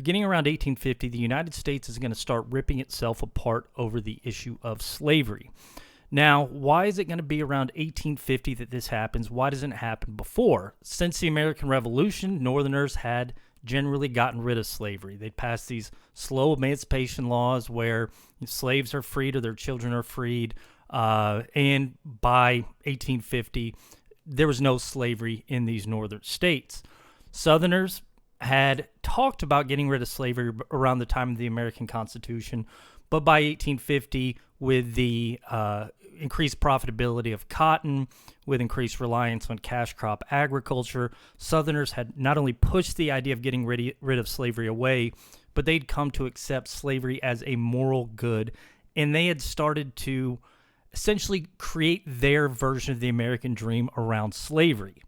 beginning around 1850, the United States is going to start ripping itself apart over the issue of slavery. Now, why is it going to be around 1850 that this happens? Why doesn't it happen before? Since the American Revolution, Northerners had generally gotten rid of slavery. They passed these slow emancipation laws where slaves are freed or their children are freed. And by 1850, there was no slavery in these northern states. Southerners had talked about getting rid of slavery around the time of the American Constitution, but by 1850, with the increased profitability of cotton, with increased reliance on cash crop agriculture, Southerners had not only pushed the idea of getting rid of slavery away, but they'd come to accept slavery as a moral good, and they had started to essentially create their version of the American dream around slavery.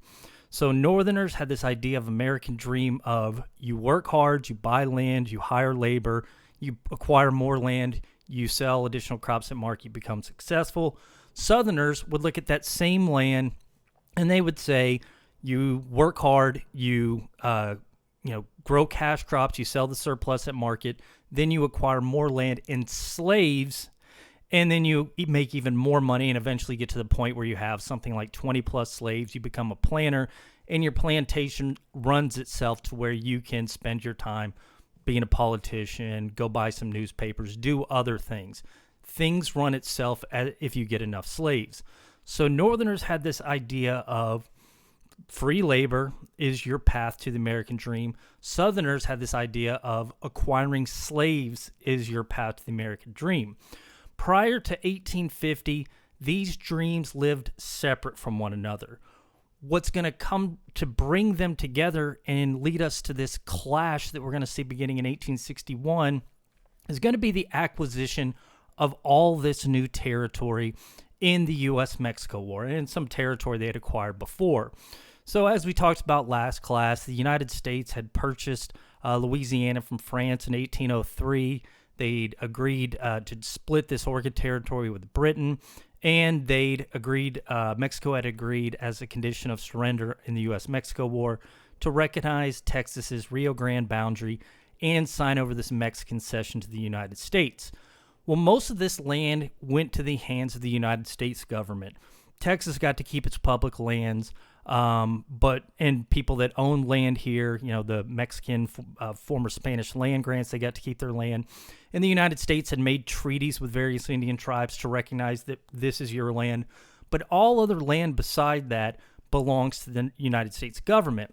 So Northerners had this idea of American dream of you work hard, you buy land, you hire labor, you acquire more land, you sell additional crops at market, you become successful. Southerners would look at that same land and they would say, you work hard, you grow cash crops, you sell the surplus at market, then you acquire more land and slaves, and then you make even more money and eventually get to the point where you have something like 20 plus slaves. You become a planter, and your plantation runs itself to where you can spend your time being a politician, go buy some newspapers, do other things. Things run itself if you get enough slaves. So Northerners had this idea of free labor is your path to the American dream. Southerners had this idea of acquiring slaves is your path to the American dream. Prior to 1850, these dreams lived separate from one another. What's going to come to bring them together and lead us to this clash that we're going to see beginning in 1861 is going to be the acquisition of all this new territory in the U.S.-Mexico War and some territory they had acquired before. So as we talked about last class, the United States had purchased Louisiana from France in 1803. They'd agreed to split this Oregon territory with Britain, and Mexico had agreed as a condition of surrender in the U.S.-Mexico War to recognize Texas's Rio Grande boundary and sign over this Mexican cession to the United States. Well, most of this land went to the hands of the United States government. Texas got to keep its public lands, and people that owned land here, the Mexican former Spanish land grants, they got to keep their land. And the United States had made treaties with various Indian tribes to recognize that this is your land. But all other land beside that belongs to the United States government.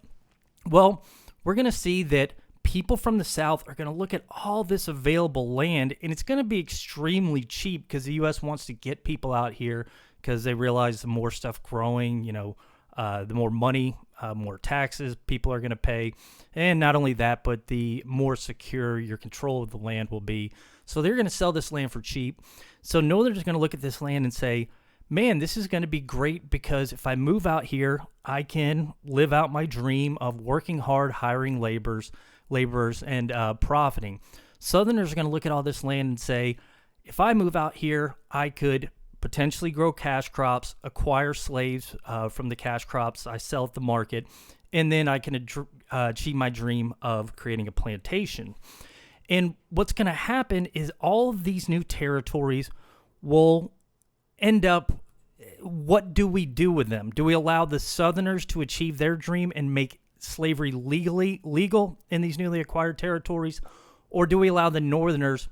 Well, we're going to see that people from the South are going to look at all this available land, and it's going to be extremely cheap because the U.S. wants to get people out here because they realize the more stuff growing, the more money, more taxes people are going to pay. And not only that, but the more secure your control of the land will be. So they're going to sell this land for cheap. So Northerners are going to look at this land and say, man, this is going to be great because if I move out here, I can live out my dream of working hard, hiring laborers, and profiting. Southerners are going to look at all this land and say, if I move out here, I could potentially grow cash crops, acquire slaves from the cash crops I sell at the market, and then I can achieve my dream of creating a plantation. And what's going to happen is all of these new territories will end up, what do we do with them? Do we allow the Southerners to achieve their dream and make slavery legal in these newly acquired territories? Or do we allow the Northerners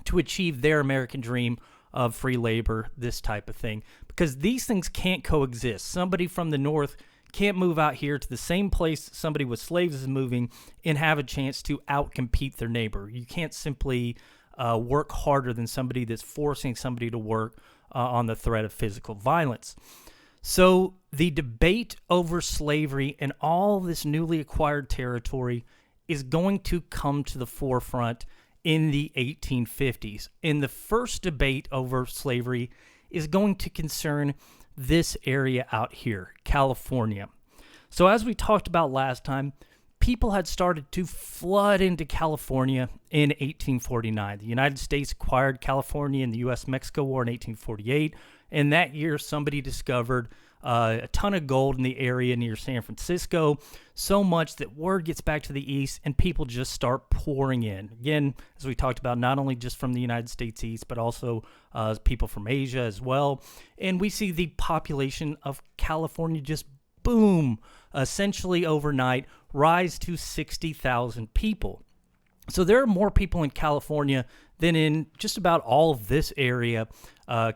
to achieve their American dream of free labor, this type of thing? Because these things can't coexist. Somebody from the North can't move out here to the same place somebody with slaves is moving and have a chance to outcompete their neighbor. You can't simply work harder than somebody that's forcing somebody to work on the threat of physical violence. So the debate over slavery and all this newly acquired territory is going to come to the forefront in the 1850s. And the first debate over slavery is going to concern this area out here, California. So as we talked about last time, people had started to flood into California in 1849. The United States acquired California in the U.S.-Mexico War in 1848, and that year somebody discovered a ton of gold in the area near San Francisco, so much that word gets back to the east and people just start pouring in. Again, as we talked about, not only just from the United States east, but also people from Asia as well. And we see the population of California just boom, essentially overnight, rise to 60,000 people. So there are more people in California than in just about all of this area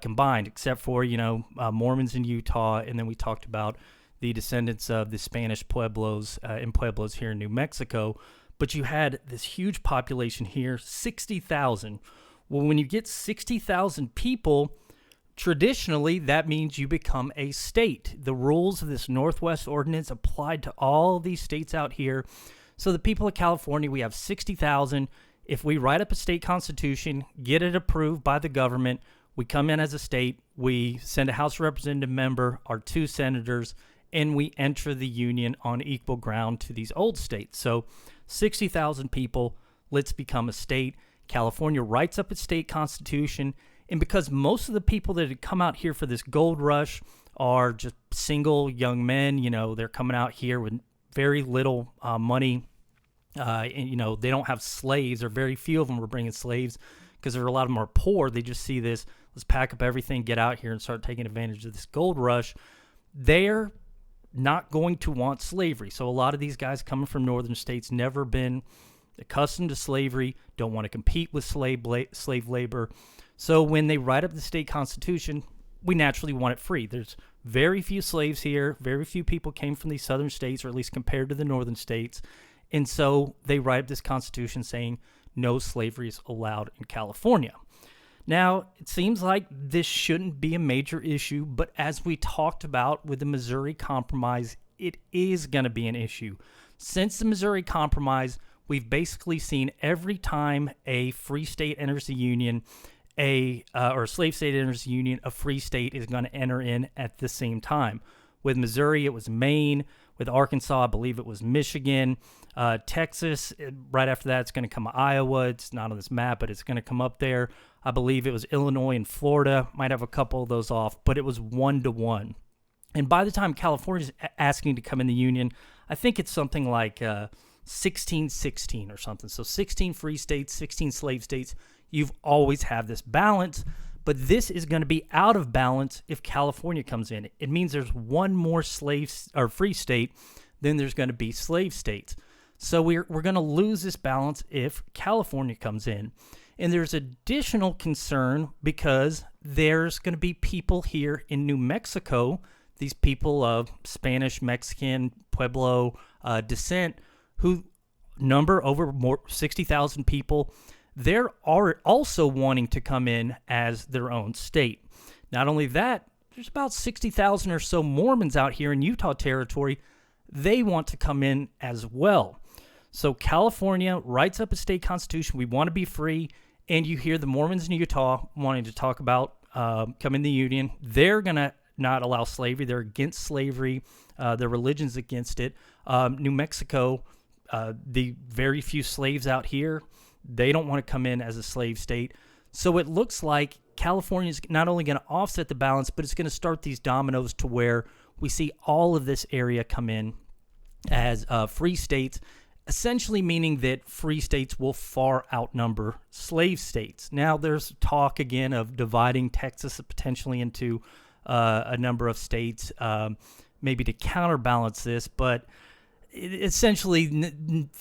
combined, except for, Mormons in Utah. And then we talked about the descendants of the Spanish pueblos and pueblos here in New Mexico. But you had this huge population here, 60,000. Well, when you get 60,000 people, traditionally, that means you become a state. The rules of this Northwest Ordinance applied to all these states out here. So the people of California, we have 60,000. If we write up a state constitution, get it approved by the government, we come in as a state, we send a House Representative member, our 2 senators, and we enter the union on equal ground to these old states. So 60,000 people, let's become a state. California writes up its state constitution. And because most of the people that had come out here for this gold rush are just single young men, they're coming out here with very little money. And, they don't have slaves, or very few of them are bringing slaves because a lot of them are poor. They just see this, let's pack up everything, get out here and start taking advantage of this gold rush. They're not going to want slavery. So a lot of these guys coming from northern states never been accustomed to slavery, don't want to compete with slave labor. So when they write up the state constitution, we naturally want it free. There's very few slaves here. Very few people came from these southern states, or at least compared to the northern states. And so they write up this constitution saying no slavery is allowed in California. Now, it seems like this shouldn't be a major issue, but as we talked about with the Missouri Compromise, it is going to be an issue. Since the Missouri Compromise, we've basically seen every time a free state enters the union, or a slave state enters the union, a free state is going to enter in at the same time. With Missouri, it was Maine. With Arkansas, I believe it was Michigan. Texas, right after that, it's going to come Iowa. It's not on this map, but it's going to come up there. I believe it was Illinois and Florida. Might have a couple of those off, but it was 1-to-1. And by the time California's asking to come in the union, I think it's something like 16-16 or something. So 16 free states, 16 slave states. You've always had this balance, but this is going to be out of balance if California comes in. It means there's one more free state than there's going to be slave states. So we're going to lose this balance if California comes in. And there's additional concern because there's going to be people here in New Mexico, these people of Spanish, Mexican, Pueblo descent, who number over 60,000 people. They're also wanting to come in as their own state. Not only that, there's about 60,000 or so Mormons out here in Utah territory. They want to come in as well. So California writes up a state constitution. We want to be free. And you hear the Mormons in Utah wanting to talk about coming in the union. They're going to not allow slavery. They're against slavery. Their religion's against it. New Mexico, the very few slaves out here, they don't want to come in as a slave state. So it looks like California is not only going to offset the balance, but it's going to start these dominoes to where we see all of this area come in as free states, essentially meaning that free states will far outnumber slave states. Now, there's talk again of dividing Texas potentially into a number of states, maybe to counterbalance this, but essentially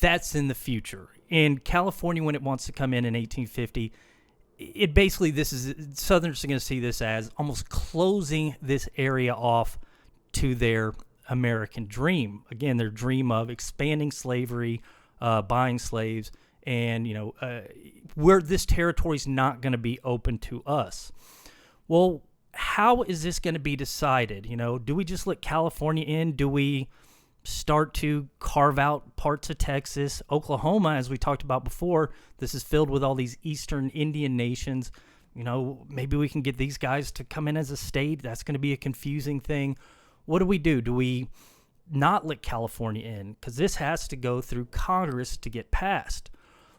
that's in the future. In California, when it wants to come in 1850, it basically, Southerners are going to see this as almost closing this area off to their American dream. Again, their dream of expanding slavery, buying slaves, and, where this territory is not going to be open to us. Well, how is this going to be decided? Do we just let California in? Do we start to carve out parts of Texas? Oklahoma, as we talked about before, this is filled with all these Eastern Indian nations. Maybe we can get these guys to come in as a state. That's going to be a confusing thing. What do we do? Do we not let California in? Because this has to go through Congress to get passed.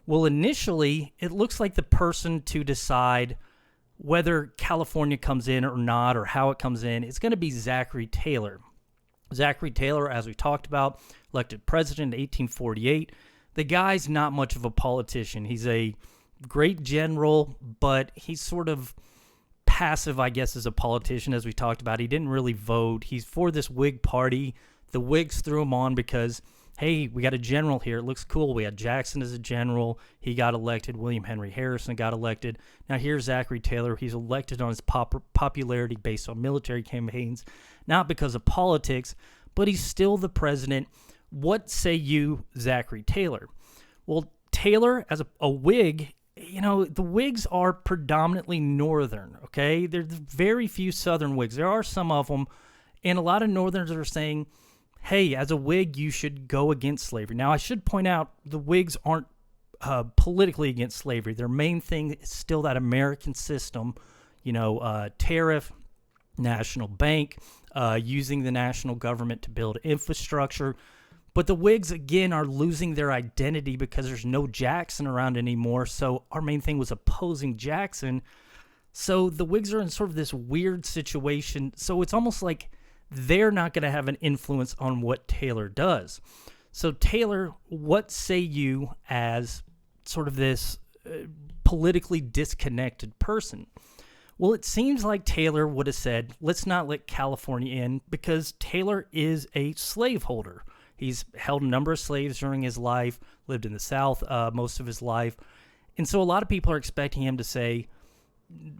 Well, initially, it looks like the person to decide whether California comes in or not, or how it comes in, it's going to be Zachary Taylor. Zachary Taylor, as we talked about, elected president in 1848. The guy's not much of a politician. He's a great general, but he's sort of passive, I guess, as a politician, as we talked about. He didn't really vote. He's for this Whig party. The Whigs threw him on because, hey, we got a general here. It looks cool. We had Jackson as a general. He got elected. William Henry Harrison got elected. Now here's Zachary Taylor. He's elected on his popularity based on military campaigns, not because of politics, but he's still the president. What say you, Zachary Taylor? Well, Taylor, as a Whig, the Whigs are predominantly Northern, okay? There's very few Southern Whigs. There are some of them, and a lot of Northerners are saying, hey, as a Whig, you should go against slavery. Now, I should point out the Whigs aren't politically against slavery. Their main thing is still that American system, tariff, national bank, using the national government to build infrastructure. But the Whigs, again, are losing their identity because there's no Jackson around anymore. So our main thing was opposing Jackson. So the Whigs are in sort of this weird situation. So it's almost like they're not going to have an influence on what Taylor does. So Taylor, what say you as sort of this politically disconnected person? Well, it seems like Taylor would have said, let's not let California in, because Taylor is a slaveholder. He's held a number of slaves during his life, lived in the South most of his life. And so a lot of people are expecting him to say,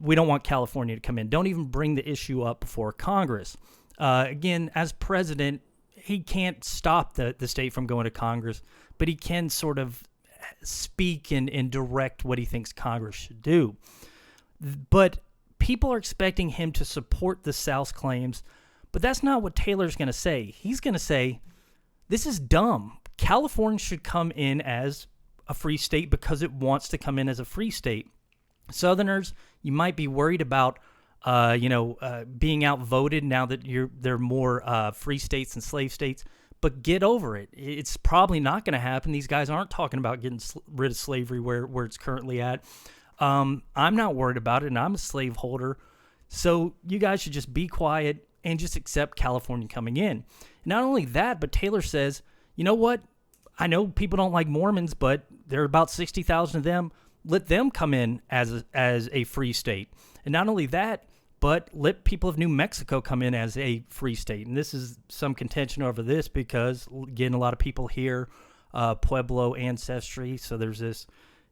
we don't want California to come in. Don't even bring the issue up before Congress. Again, as president, he can't stop the state from going to Congress, but he can sort of speak and direct what he thinks Congress should do. But people are expecting him to support the South's claims, but that's not what Taylor's going to say. He's going to say, this is dumb. California should come in as a free state because it wants to come in as a free state. Southerners, you might be worried about, being outvoted now that they're more free states than slave states, but get over it. It's probably not going to happen. These guys aren't talking about getting rid of slavery where it's currently at. I'm not worried about it, and I'm a slaveholder. So you guys should just be quiet and just accept California coming in. Not only that, but Taylor says, you know what? I know people don't like Mormons, but there are about 60,000 of them. Let them come in as a free state. And not only that, but let people of New Mexico come in as a free state. And this is some contention over this because, again, a lot of people here, Pueblo ancestry. So there's this,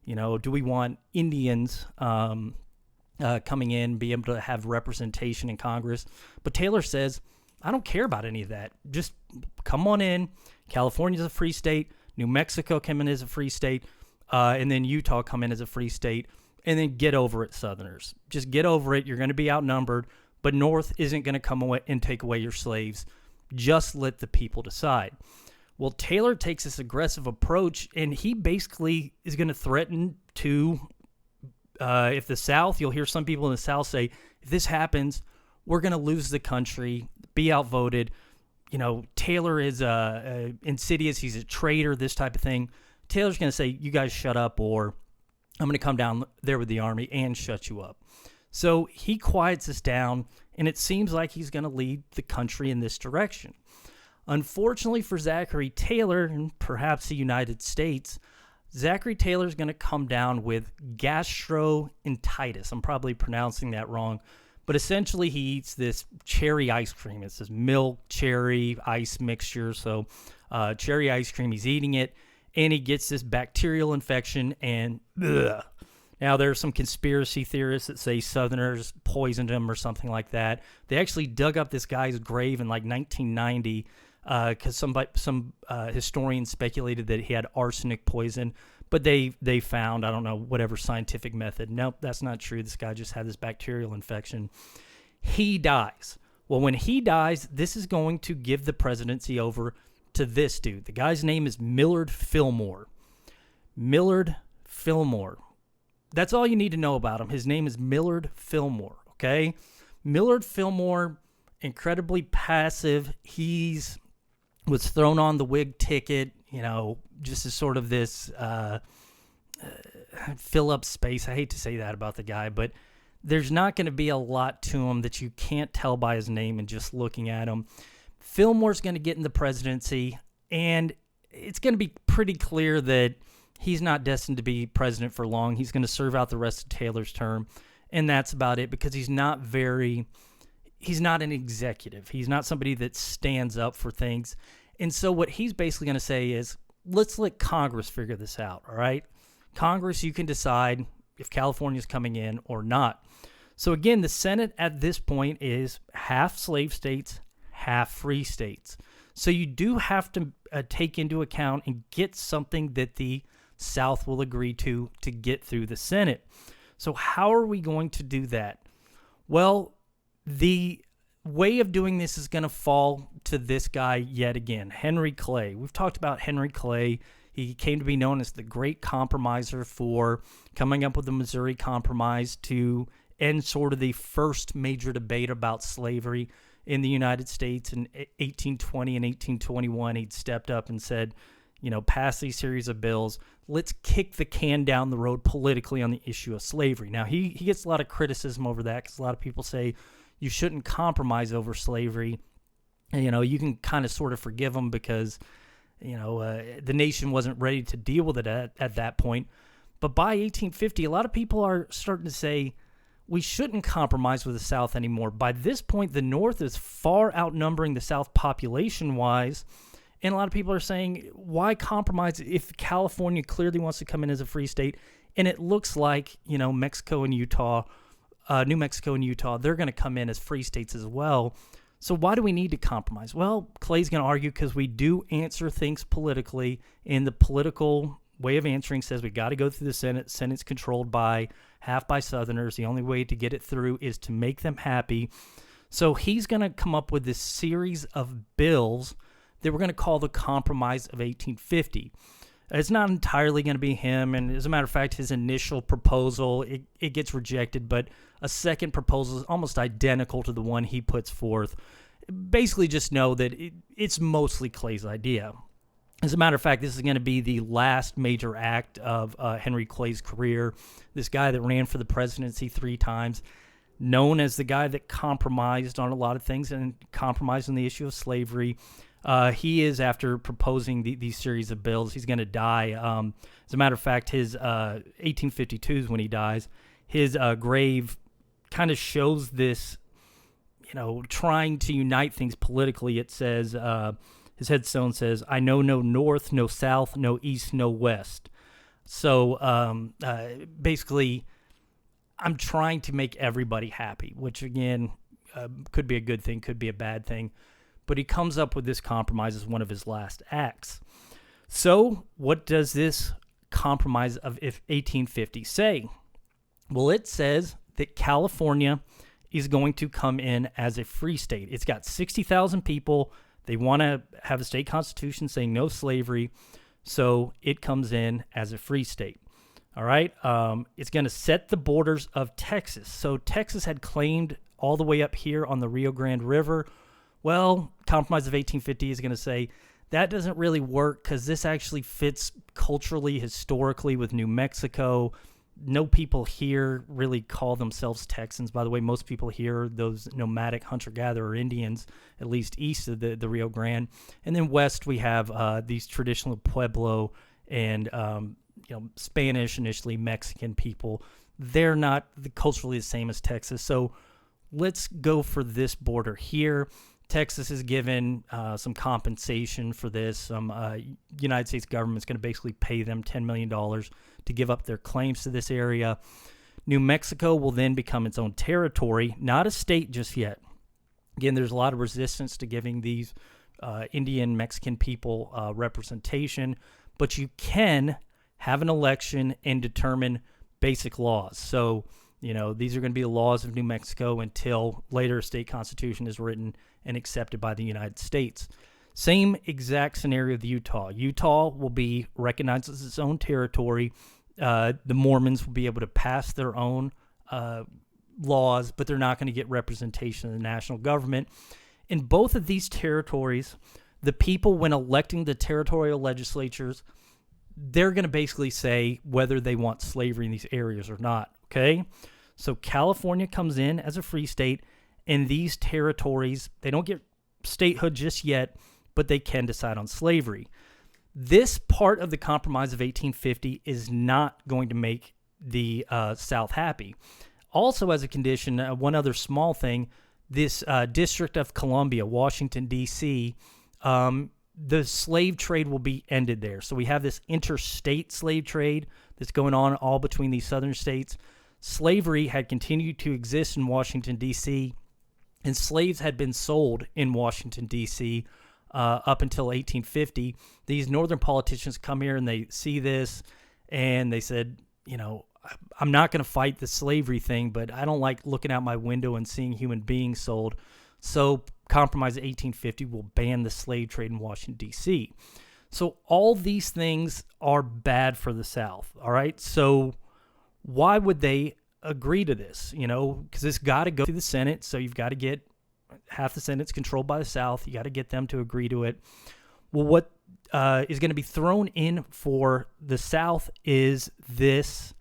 do we want Indians coming in, be able to have representation in Congress? But Taylor says, I don't care about any of that. Just come on in. California's a free state. New Mexico come in as a free state. And then Utah come in as a free state. And then get over it, Southerners. Just get over it. You're going to be outnumbered. But North isn't going to come away and take away your slaves. Just let the people decide. Well, Taylor takes this aggressive approach, and he basically is going to threaten to, if the South, you'll hear some people in the South say, if this happens, we're going to lose the country, be outvoted. Taylor is insidious. He's a traitor, this type of thing. Taylor's going to say, you guys shut up, or I'm going to come down there with the army and shut you up. So he quiets us down, and it seems like he's going to lead the country in this direction. Unfortunately for Zachary Taylor, and perhaps the United States, Zachary Taylor is going to come down with gastroenteritis. I'm probably pronouncing that wrong, but essentially he eats this cherry ice cream. It's this milk, cherry, ice mixture. So cherry ice cream, he's eating it, and he gets this bacterial infection, and ugh. Now, there are some conspiracy theorists that say Southerners poisoned him or something like that. They actually dug up this guy's grave in like 1990 because some historians speculated that he had arsenic poison, but they found, I don't know, whatever scientific method. Nope, that's not true. This guy just had this bacterial infection. He dies. Well, when he dies, this is going to give the presidency over to this dude. The guy's name is Millard Fillmore. Millard Fillmore. That's all you need to know about him. His name is Millard Fillmore, okay? Millard Fillmore, incredibly passive. He's was thrown on the Whig ticket, just as sort of this fill up space. I hate to say that about the guy, but there's not going to be a lot to him that you can't tell by his name and just looking at him. Fillmore's going to get in the presidency, and it's going to be pretty clear that he's not destined to be president for long. He's going to serve out the rest of Taylor's term, and that's about it, because he's not an executive. He's not somebody that stands up for things. And so what he's basically going to say is, let's let Congress figure this out, all right? Congress, you can decide if California's coming in or not. So again, the Senate at this point is half slave states, half free states. So you do have to take into account and get something that the South will agree to get through the Senate. So how are we going to do that? Well, the way of doing this is going to fall to this guy yet again, Henry Clay. We've talked about Henry Clay. He came to be known as the great compromiser for coming up with the Missouri Compromise to end sort of the first major debate about slavery in the United States. In 1820 and 1821, he'd stepped up and said, pass these series of bills. Let's kick the can down the road politically on the issue of slavery. Now, he gets a lot of criticism over that, because a lot of people say you shouldn't compromise over slavery. And, you can kind of sort of forgive him because, the nation wasn't ready to deal with it at that point. But by 1850, a lot of people are starting to say we shouldn't compromise with the South anymore. By this point, the North is far outnumbering the South population-wise. And a lot of people are saying, why compromise if California clearly wants to come in as a free state? And it looks like, Mexico and Utah, New Mexico and Utah, they're going to come in as free states as well. So why do we need to compromise? Well, Clay's going to argue because we do answer things politically, and the political way of answering says we got to go through the Senate. Senate's controlled half by Southerners. The only way to get it through is to make them happy. So he's going to come up with this series of bills that we're going to call the Compromise of 1850. It's not entirely going to be him, and as a matter of fact, his initial proposal, it gets rejected, but a second proposal is almost identical to the one he puts forth. Basically, just know that it's mostly Clay's idea. As a matter of fact, this is going to be the last major act of Henry Clay's career. This guy that ran for the presidency 3 times, known as the guy that compromised on a lot of things and compromised on the issue of slavery. He is, after proposing these series of bills, he's going to die. As a matter of fact, his 1852 is when he dies. His grave kind of shows this, trying to unite things politically. It says, his headstone says, "I know no north, no south, no east, no west." So basically, I'm trying to make everybody happy, which again could be a good thing, could be a bad thing. But he comes up with this compromise as one of his last acts. So what does this Compromise of 1850 say? Well, it says that California is going to come in as a free state. It's got 60,000 people. They want to have a state constitution saying no slavery, so it comes in as a free state. All right? It's going to set the borders of Texas. So Texas had claimed all the way up here on the Rio Grande River. Well, Compromise of 1850 is going to say that doesn't really work because this actually fits culturally, historically with New Mexico. No people here really call themselves Texans. By the way, most people here are those nomadic hunter-gatherer Indians, at least east of the Rio Grande. And then west, we have these traditional Pueblo and Spanish, initially Mexican people. They're not culturally the same as Texas. So let's go for this border here. Texas is given some compensation for this. United States government's going to basically pay them $10 million to give up their claims to this area. New Mexico will then become its own territory, not a state just yet. Again, there's a lot of resistance to giving these Indian Mexican people representation, but you can have an election and determine basic laws. So, these are going to be the laws of New Mexico until later a state constitution is written and accepted by the United States. Same exact scenario with Utah. Utah will be recognized as its own territory. The Mormons will be able to pass their own laws, but they're not going to get representation in the national government. In both of these territories, the people, when electing the territorial legislatures, they're going to basically say whether they want slavery in these areas or not, okay? So California comes in as a free state, and these territories, they don't get statehood just yet, but they can decide on slavery. This part of the Compromise of 1850 is not going to make the South happy. Also, as a condition, one other small thing, this District of Columbia, Washington, D.C., the slave trade will be ended there. So we have this interstate slave trade that's going on all between these southern states. Slavery had continued to exist in Washington, D.C., and slaves had been sold in Washington, D.C., up until 1850. These northern politicians come here and they see this, and they said, I'm not going to fight the slavery thing, but I don't like looking out my window and seeing human beings sold. So Compromise of 1850 will ban the slave trade in Washington, D.C. So all these things are bad for the South, all right? So why would they agree to this? Because it's got to go through the Senate, so you've got to get half the Senate's controlled by the South. You got to get them to agree to it. Well, what is going to be thrown in for the South is this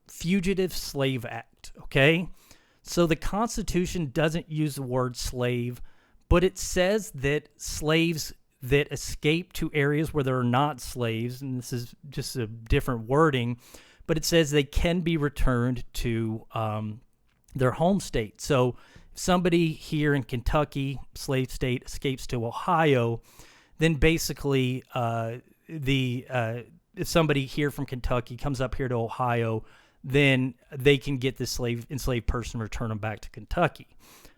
Fugitive Slave Act, okay? So the Constitution doesn't use the word slave, but it says that slaves that escape to areas where there are not slaves, and this is just a different wording, but it says they can be returned to their home state. So if somebody here in Kentucky, slave state, escapes to Ohio, then basically if somebody here from Kentucky comes up here to Ohio, then they can get this enslaved person and return them back to Kentucky.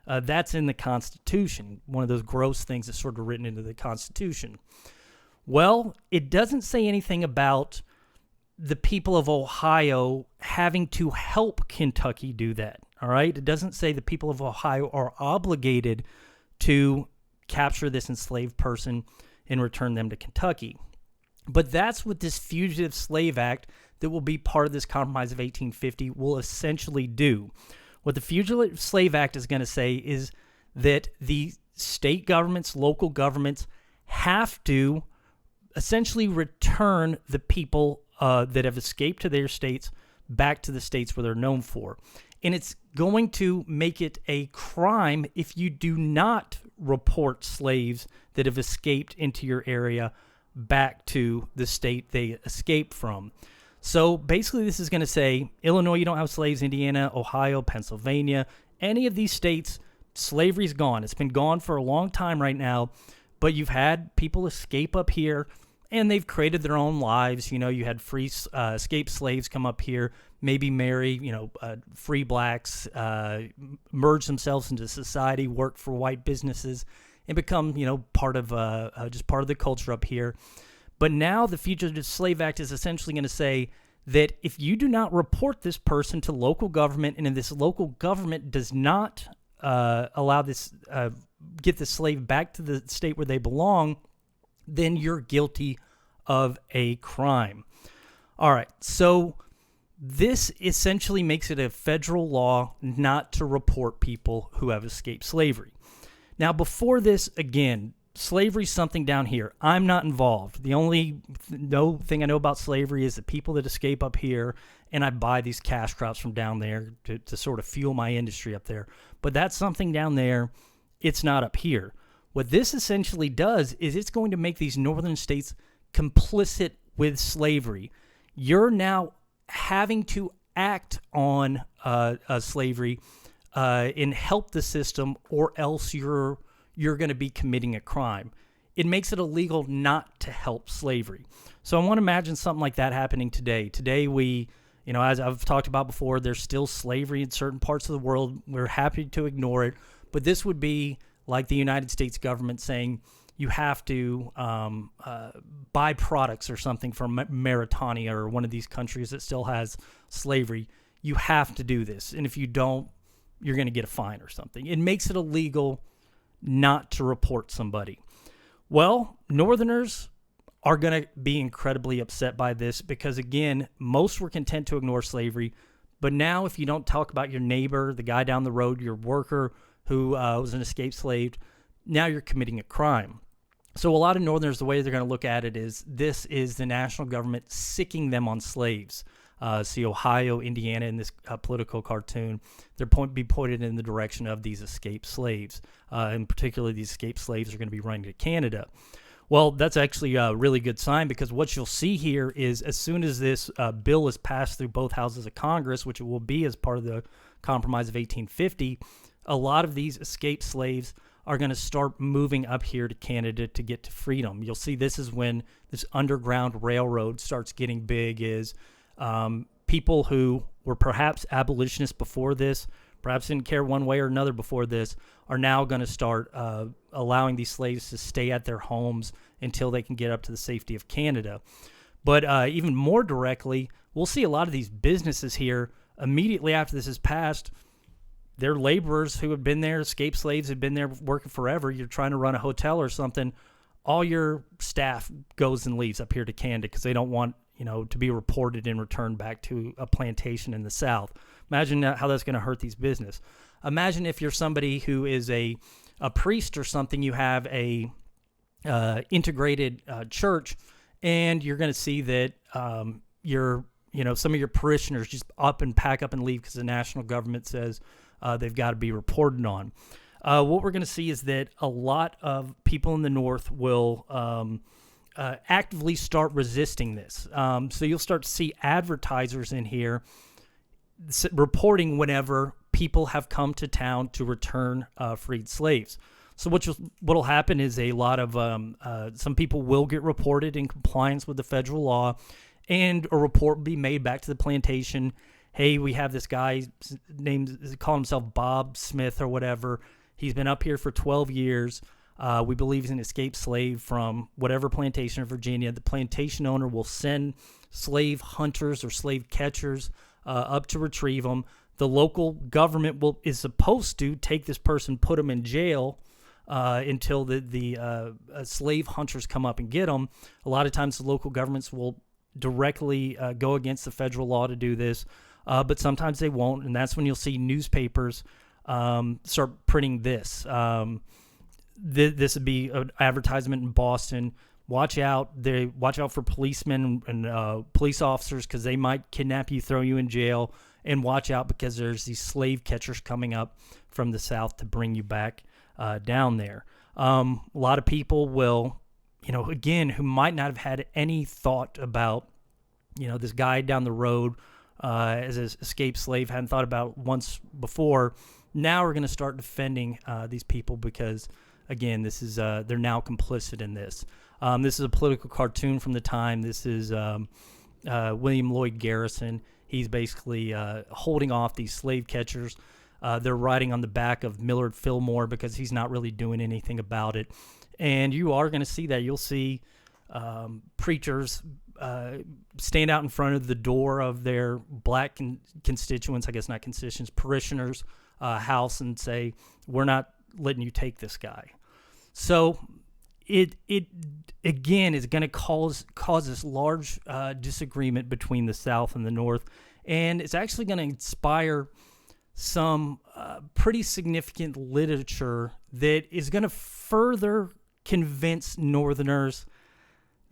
That's in the Constitution, one of those gross things that's sort of written into the Constitution. Well, it doesn't say anything about the people of Ohio having to help Kentucky do that, all right? It doesn't say the people of Ohio are obligated to capture this enslaved person and return them to Kentucky. But that's what this Fugitive Slave Act that will be part of this Compromise of 1850 will essentially do. What the Fugitive Slave Act is going to say is that the state governments, local governments, have to essentially return the people that have escaped to their states back to the states where they're known for. And it's going to make it a crime if you do not report slaves that have escaped into your area back to the state they escaped from. So basically this is going to say, Illinois, you don't have slaves, Indiana, Ohio, Pennsylvania, any of these states, slavery's gone. It's been gone for a long time right now, but you've had people escape up here, and they've created their own lives. You had free escaped slaves come up here, maybe marry, free blacks, merge themselves into society, work for white businesses, and become, part of just part of the culture up here. But now the Fugitive Slave Act is essentially going to say that if you do not report this person to local government, and if this local government does not allow this, get the slave back to the state where they belong, then you're guilty of a crime. All right, so this essentially makes it a federal law not to report people who have escaped slavery. Now, before this, again, slavery's something down here. I'm not involved. The only thing I know about slavery is the people that escape up here, and I buy these cash crops from down there to sort of fuel my industry up there. But that's something down there. It's not up here. What this essentially does is it's going to make these northern states complicit with slavery. You're now having to act on slavery and help the system, or else you're going to be committing a crime. It makes it illegal not to help slavery. So I want to imagine something like that happening today. Today we, as I've talked about before, there's still slavery in certain parts of the world. We're happy to ignore it. But this would be like the United States government saying you have to buy products or something from Mauritania or one of these countries that still has slavery. You have to do this. And if you don't, you're going to get a fine or something. It makes it illegal not to report somebody. Well, Northerners are going to be incredibly upset by this because, again, most were content to ignore slavery. But now if you don't talk about your neighbor, the guy down the road, your worker who was an escaped slave, now you're committing a crime. So a lot of Northerners, the way they're going to look at it is this is the national government sicking them on slaves. See Ohio, Indiana in this political cartoon. They're be pointed in the direction of these escaped slaves. In particular, these escaped slaves are going to be running to Canada. Well, that's actually a really good sign, because what you'll see here is as soon as this bill is passed through both houses of Congress, which it will be as part of the Compromise of 1850, a lot of these escaped slaves are going to start moving up here to Canada to get to freedom. You'll see this is when this underground railroad starts getting big, is people who were perhaps abolitionists before this, perhaps didn't care one way or another before this, are now going to start allowing these slaves to stay at their homes until they can get up to the safety of Canada. But even more directly, we'll see a lot of these businesses here immediately after this is passed. They're laborers who have been there, escaped slaves who have been there working forever. You're trying to run a hotel or something. All your staff goes and leaves up here to Canada because they don't want, to be reported and returned back to a plantation in the South. Imagine how that's going to hurt these business. Imagine if you're somebody who is a priest or something, you have a integrated church, and you're going to see that some of your parishioners just up and pack up and leave because the national government says they've got to be reported on. What we're going to see is that a lot of people in the North will actively start resisting this. So you'll start to see advertisers in here reporting whenever people have come to town to return freed slaves. So what'll happen is a lot of some people will get reported in compliance with the federal law, and a report will be made back to the plantation. Hey, we have this guy call himself Bob Smith or whatever. He's been up here for 12 years. We believe he's an escaped slave from whatever plantation in Virginia. The plantation owner will send slave hunters or slave catchers up to retrieve them. The local government is supposed to take this person, put them in jail until the slave hunters come up and get them. A lot of times the local governments will directly go against the federal law to do this, but sometimes they won't, and that's when you'll see newspapers start printing this. This would be an advertisement in Boston. Watch out for policemen and police officers, because they might kidnap you, throw you in jail. And watch out because there's these slave catchers coming up from the South to bring you back down there. A lot of people will, again, who might not have had any thought about, this guy down the road as an escaped slave, hadn't thought about once before. Now we're going to start defending these people because, again, this is they're now complicit in this. This is a political cartoon from the time. This is William Lloyd Garrison. He's basically holding off these slave catchers. They're riding on the back of Millard Fillmore because he's not really doing anything about it. And you are going to see that. You'll see preachers stand out in front of the door of their black constituents, I guess not constituents, parishioners' house, and say, we're not letting you take this guy. So it again is going to cause this large disagreement between the South and the North, and it's actually going to inspire some pretty significant literature that is going to further convince Northerners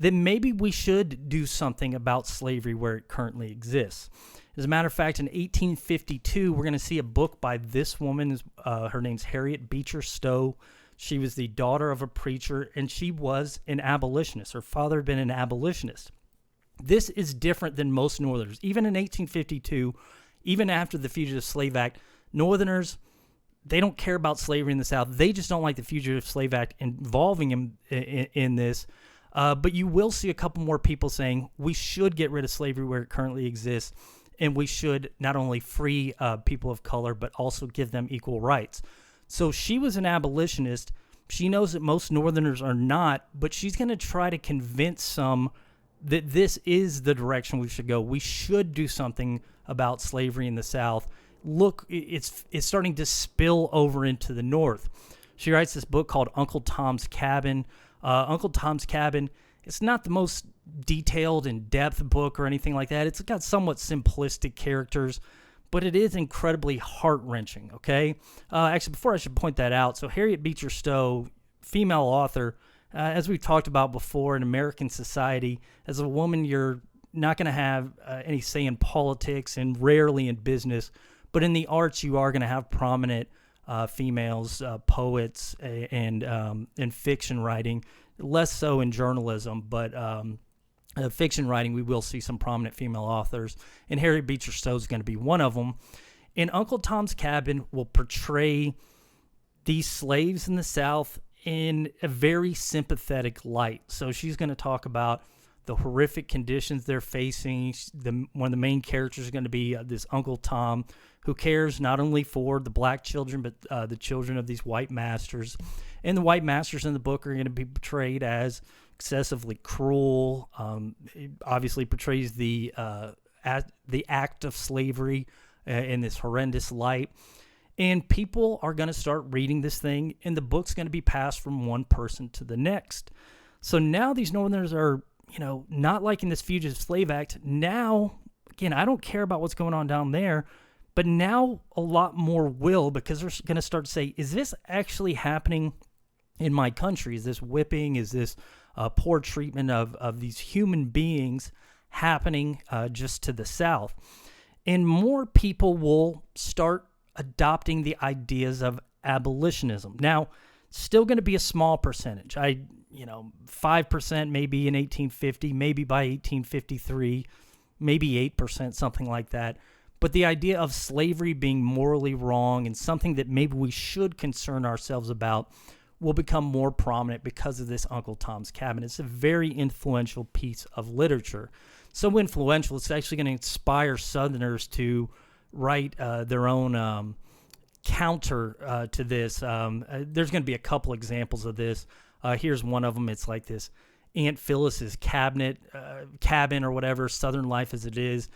that maybe we should do something about slavery where it currently exists. As a matter of fact, in 1852, we're going to see a book by this woman. Her name's Harriet Beecher Stowe. She was the daughter of a preacher, and she was an abolitionist. Her father had been an abolitionist. This is different than most Northerners. Even in 1852, even after the Fugitive Slave Act, Northerners, they don't care about slavery in the South. They just don't like the Fugitive Slave Act involving them in this. But you will see a couple more people saying we should get rid of slavery where it currently exists, and we should not only free people of color, but also give them equal rights. So she was an abolitionist. She knows that most Northerners are not, but she's going to try to convince some that this is the direction we should go. We should do something about slavery in the South. Look, it's starting to spill over into the North. She writes this book called Uncle Tom's Cabin. Uncle Tom's Cabin, it's not the most detailed, in-depth book or anything like that. It's got somewhat simplistic characters, but it is incredibly heart-wrenching, okay? Actually, before I should point that out, so Harriet Beecher Stowe, female author, as we've talked about before in American society, as a woman, you're not going to have any say in politics and rarely in business. But in the arts, you are going to have prominent females, poets, and fiction writing. Less so in journalism, but fiction writing, we will see some prominent female authors. And Harriet Beecher Stowe is going to be one of them. And Uncle Tom's Cabin will portray these slaves in the South in a very sympathetic light. So she's going to talk about the horrific conditions they're facing. One of the main characters is going to be this Uncle Tom, who cares not only for the black children, but the children of these white masters. And the white masters in the book are going to be portrayed as excessively cruel. It obviously portrays the act of slavery in this horrendous light. And people are going to start reading this thing, and the book's going to be passed from one person to the next. So now these Northerners are, not liking this Fugitive Slave Act. Now, again, I don't care about what's going on down there, but now a lot more will, because they're going to start to say, is this actually happening in my country? Is this whipping? Is this poor treatment of these human beings happening just to the South? And more people will start adopting the ideas of abolitionism. Now, still going to be a small percentage. 5% maybe in 1850, maybe by 1853, maybe 8%, something like that. But the idea of slavery being morally wrong and something that maybe we should concern ourselves about will become more prominent because of this Uncle Tom's Cabin. It's a very influential piece of literature. So influential, it's actually going to inspire Southerners to write their own counter to this. There's going to be a couple examples of this. Here's one of them. It's like this Aunt Phyllis's cabin or whatever, Southern Life as it is.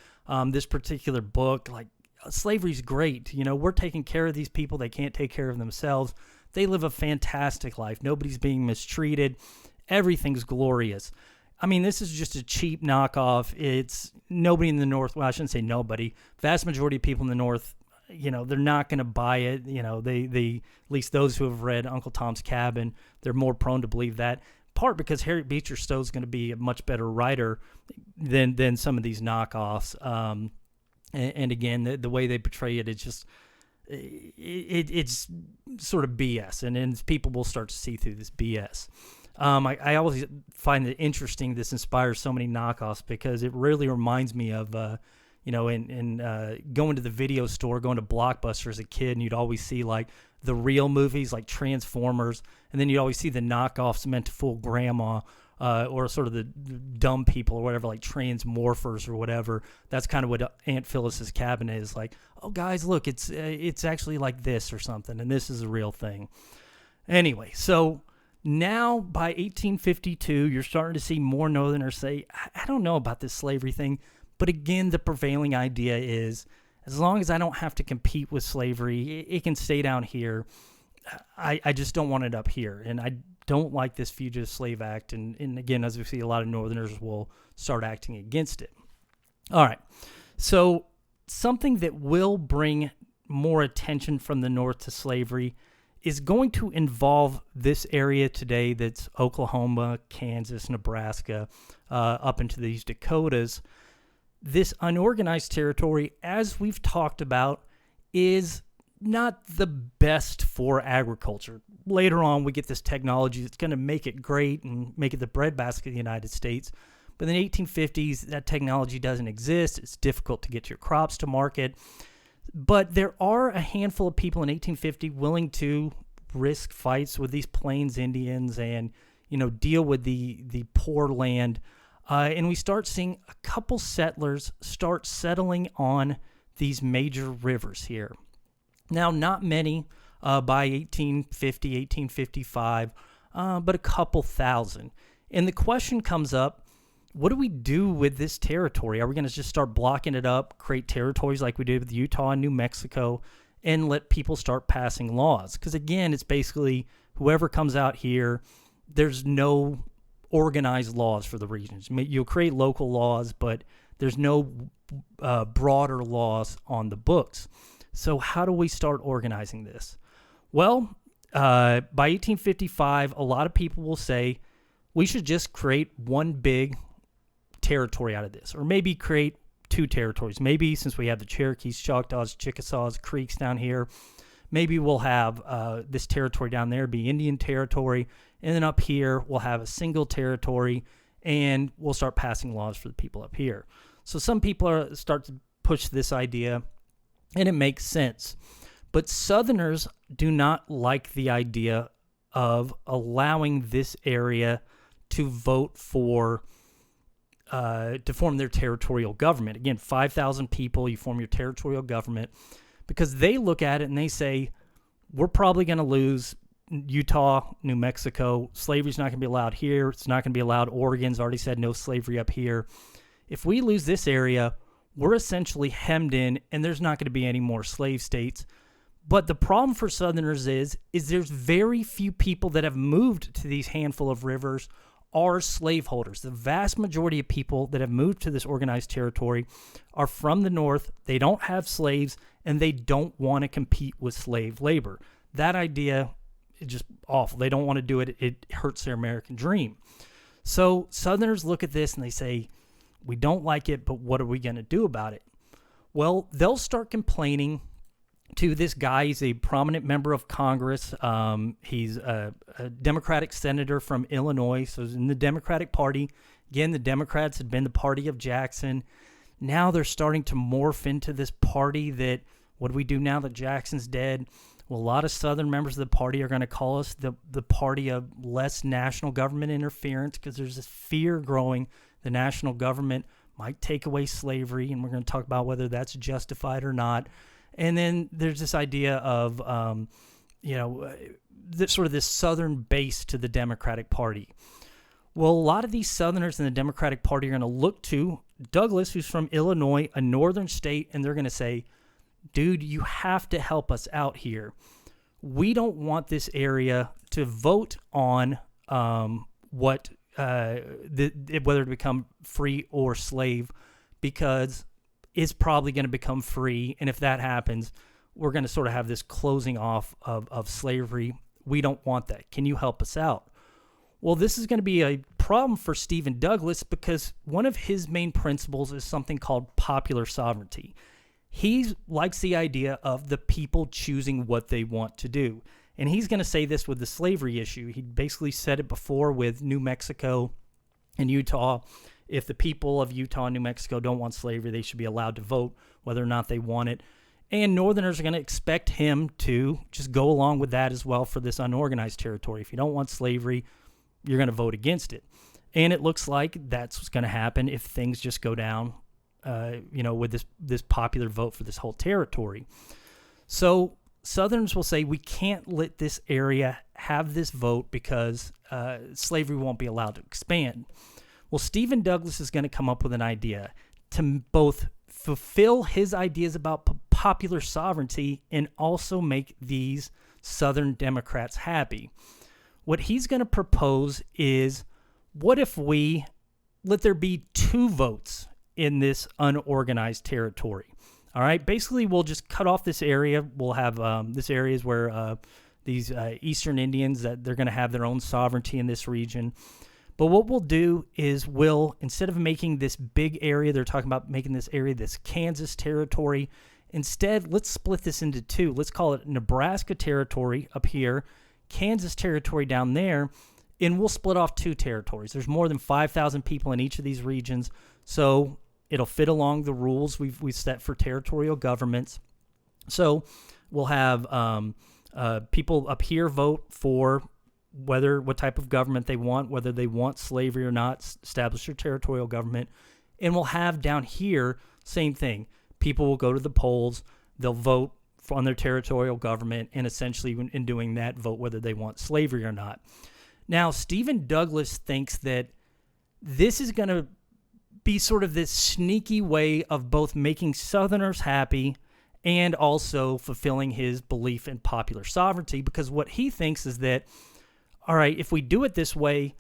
This particular book, like, slavery's great. We're taking care of these people. They can't take care of themselves. They live a fantastic life. Nobody's being mistreated. Everything's glorious. I mean, this is just a cheap knockoff. It's nobody in the North. Well, I shouldn't say nobody. Vast majority of people in the North, they're not going to buy it. They at least those who have read Uncle Tom's Cabin, they're more prone to believe that. Part because Harriet Beecher Stowe is going to be a much better writer than some of these knockoffs. And again, the way they portray it, it's just it's sort of BS, and people will start to see through this BS. I always find it interesting this inspires so many knockoffs, because it really reminds me of in going to the video store, going to Blockbuster as a kid, and you'd always see like the real movies like Transformers, and then you'd always see the knockoffs meant to fool grandma, or sort of the dumb people or whatever, like Transmorphers or whatever. That's kind of what Aunt Phyllis's Cabin is like. Oh, guys, look, it's actually like this or something, and this is a real thing. Anyway, so now by 1852, you're starting to see more Northerners say, I don't know about this slavery thing. But again, the prevailing idea is, as long as I don't have to compete with slavery, it can stay down here. I just don't want it up here. And I don't like this Fugitive Slave Act. And again, as we see, a lot of Northerners will start acting against it. All right. So something that will bring more attention from the North to slavery is going to involve this area today that's Oklahoma, Kansas, Nebraska, up into these Dakotas. This unorganized territory, as we've talked about, is not the best for agriculture. Later on, we get this technology that's going to make it great and make it the breadbasket of the United States. But in the 1850s, that technology doesn't exist. It's difficult to get your crops to market. But there are a handful of people in 1850 willing to risk fights with these Plains Indians and, deal with the poor land. And we start seeing a couple settlers start settling on these major rivers here. Now, not many by 1850, 1855, but a couple thousand. And the question comes up, what do we do with this territory? Are we going to just start blocking it up, create territories like we did with Utah and New Mexico, and let people start passing laws? Because, again, it's basically whoever comes out here, there's no organized laws for the regions. You'll create local laws, but there's no broader laws on the books. So how do we start organizing this? Well, by 1855, a lot of people will say we should just create one big territory out of this, or maybe create 2 territories. Maybe since we have the Cherokees, Choctaws, Chickasaws, Creeks down here, maybe we'll have this territory down there be Indian territory, and then up here we'll have a single territory, and we'll start passing laws for the people up here. So some people start to push this idea, and it makes sense. But Southerners do not like the idea of allowing this area to vote for, to form their territorial government. Again, 5,000 people, you form your territorial government, because they look at it and they say, we're probably going to lose Utah, New Mexico. Slavery's not going to be allowed here. It's not going to be allowed. Oregon's already said no slavery up here. If we lose this area, we're essentially hemmed in, and there's not going to be any more slave states. But the problem for Southerners is there's very few people that have moved to these handful of rivers are slaveholders. The vast majority of people that have moved to this organized territory are from the North. They don't have slaves, and they don't want to compete with slave labor. That idea is just awful. They don't want to do it. It hurts their American dream. So Southerners look at this and they say, we don't like it, but what are we going to do about it? Well, they'll start complaining to this guy. He's a prominent member of Congress. He's a Democratic senator from Illinois, so he's in the Democratic Party. Again, the Democrats had been the party of Jackson. Now they're starting to morph into this party that, what do we do now that Jackson's dead? Well, a lot of Southern members of the party are going to call us the party of less national government interference, because there's this fear growing the national government might take away slavery, and we're going to talk about whether that's justified or not. And then there's this idea of, this Southern base to the Democratic Party. Well, a lot of these Southerners in the Democratic Party are going to look to Douglas, who's from Illinois, a northern state, and they're going to say, dude, you have to help us out here. We don't want this area to vote on whether to become free or slave, because it's probably going to become free. And if that happens, we're going to sort of have this closing off of slavery. We don't want that. Can you help us out? Well, this is going to be a problem for Stephen Douglas, because one of his main principles is something called popular sovereignty. He likes the idea of the people choosing what they want to do. And he's going to say this with the slavery issue. He basically said it before with New Mexico and Utah. If the people of Utah and New Mexico don't want slavery, they should be allowed to vote whether or not they want it. And Northerners are going to expect him to just go along with that as well for this unorganized territory. If you don't want slavery, you're going to vote against it. And it looks like that's what's going to happen if things just go down, with this popular vote for this whole territory. So Southerners will say, we can't let this area have this vote because slavery won't be allowed to expand. Well, Stephen Douglas is going to come up with an idea to both fulfill his ideas about popular sovereignty and also make these Southern Democrats happy. What he's going to propose is, what if we let there be 2 votes in this unorganized territory? All right, basically we'll just cut off this area. We'll have this area is where these Eastern Indians, that they're going to have their own sovereignty in this region. But what we'll do is instead of making this big area, they're talking about making this area this Kansas territory. Instead, let's split this into 2. Let's call it Nebraska territory up here, Kansas territory down there, and we'll split off 2 territories. There's more than 5,000 people in each of these regions, so it'll fit along the rules we've set for territorial governments. So we'll have people up here vote for what type of government they want, whether they want slavery or not, establish their territorial government. And we'll have down here, same thing. People will go to the polls, they'll vote on their territorial government, and essentially in doing that, vote whether they want slavery or not. Now, Stephen Douglas thinks that this is going to be sort of this sneaky way of both making Southerners happy and also fulfilling his belief in popular sovereignty, because what he thinks is that, all right, if we do it this way,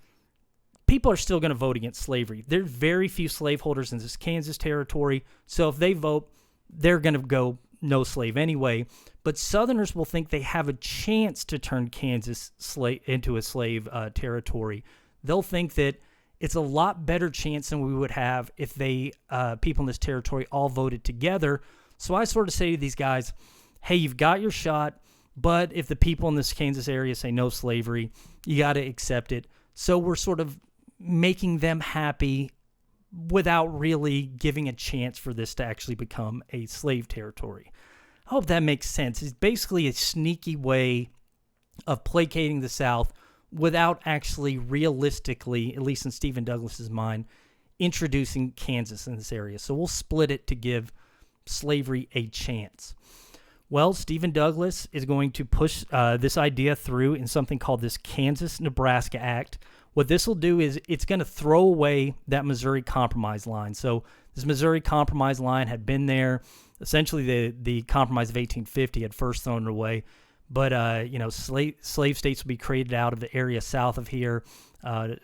people are still going to vote against slavery. There are very few slaveholders in this Kansas territory, so if they vote, they're going to go no slave anyway. But Southerners will think they have a chance to turn Kansas into a slave territory. They'll think that it's a lot better chance than we would have if they people in this territory all voted together. So I sort of say to these guys, hey, you've got your shot, but if the people in this Kansas area say no slavery, you got to accept it. So we're sort of making them happy without really giving a chance for this to actually become a slave territory. I hope that makes sense. It's basically a sneaky way of placating the South without actually realistically, at least in Stephen Douglas's mind, introducing Kansas in this area. So we'll split it to give slavery a chance. Well, Stephen Douglas is going to push this idea through in something called this Kansas-Nebraska Act. What this will do is it's going to throw away that Missouri Compromise line. So this Missouri Compromise line had been there. Essentially, the Compromise of 1850 had first thrown it away. But, slave states will be created out of the area south of here,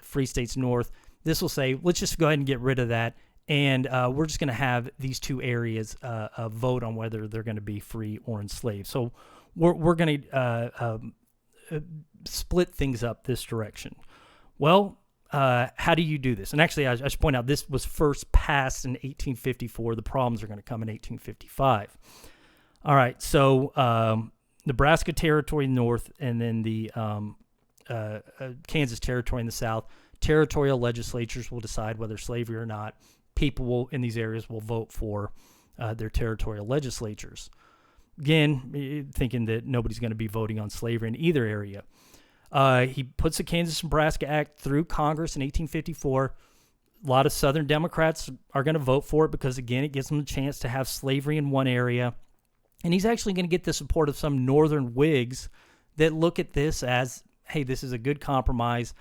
free states north. This will say, let's just go ahead and get rid of that. And we're just going to have these two areas vote on whether they're going to be free or enslaved. So we're going to split things up this direction. Well, how do you do this? And actually, I should point out, this was first passed in 1854. The problems are going to come in 1855. All right, so Nebraska Territory north and then the Kansas Territory in the south. Territorial legislatures will decide whether slavery or not. People in these areas will vote for their territorial legislatures. Again, thinking that nobody's going to be voting on slavery in either area. He puts the Kansas-Nebraska Act through Congress in 1854. A lot of Southern Democrats are going to vote for it because, again, it gives them a chance to have slavery in one area. And he's actually going to get the support of some Northern Whigs that look at this as, hey, this is a good compromise.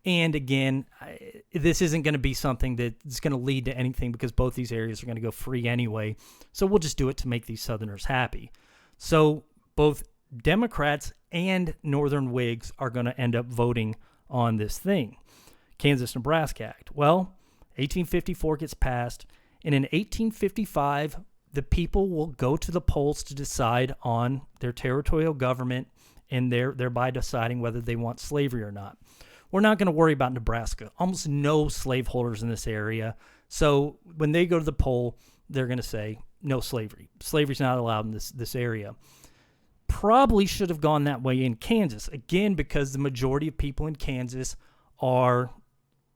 And again, this isn't going to be something that's going to lead to anything because both these areas are going to go free anyway. So we'll just do it to make these Southerners happy. So both Democrats and Northern Whigs are going to end up voting on this thing, Kansas-Nebraska Act. Well, 1854 gets passed, and in 1855, the people will go to the polls to decide on their territorial government and thereby deciding whether they want slavery or not. We're not going to worry about Nebraska. Almost no slaveholders in this area. So when they go to the poll, they're going to say no slavery. Slavery's not allowed in this area. Probably should have gone that way in Kansas. Again, because the majority of people in Kansas are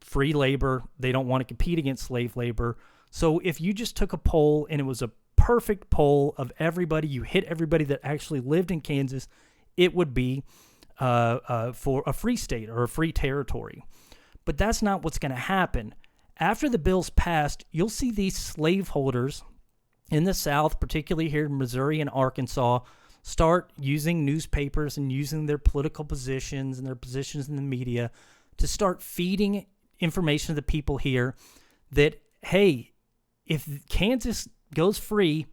free labor. They don't want to compete against slave labor. So if you just took a poll and it was a perfect poll of everybody, you hit everybody that actually lived in Kansas, it would be for a free state or a free territory. But that's not what's going to happen. After the bill's passed, you'll see these slaveholders in the South, particularly here in Missouri and Arkansas, start using newspapers and using their political positions and their positions in the media to start feeding information to the people here that, hey, if Kansas goes free,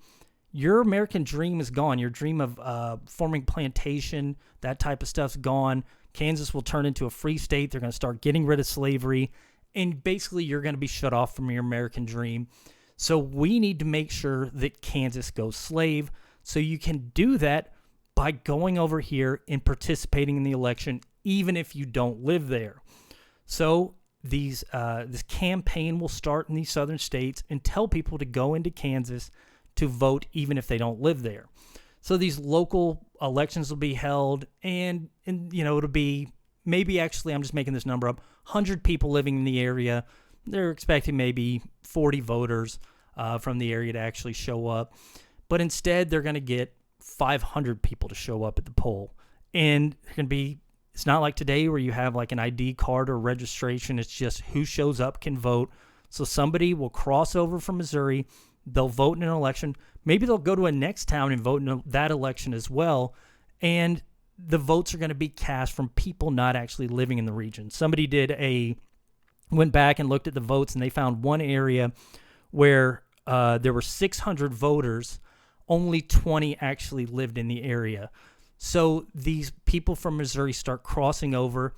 your American dream is gone. Your dream of forming plantation, that type of stuff's gone. Kansas will turn into a free state. They're going to start getting rid of slavery. And basically, you're going to be shut off from your American dream. So we need to make sure that Kansas goes slave. So you can do that by going over here and participating in the election, even if you don't live there. So this campaign will start in these southern states and tell people to go into Kansas to vote even if they don't live there. So these local elections will be held, and it'll be maybe, actually, I'm just making this number up, 100 people living in the area. They're expecting maybe 40 voters from the area to actually show up. But instead, they're going to get 500 people to show up at the poll. And it's not like today where you have like an ID card or registration. It's just who shows up can vote. So somebody will cross over from Missouri. They'll vote in an election. Maybe they'll go to a next town and vote in that election as well. And the votes are going to be cast from people not actually living in the region. Somebody went back and looked at the votes, and they found one area where there were 600 voters. Only 20 actually lived in the area. So these people from Missouri start crossing over,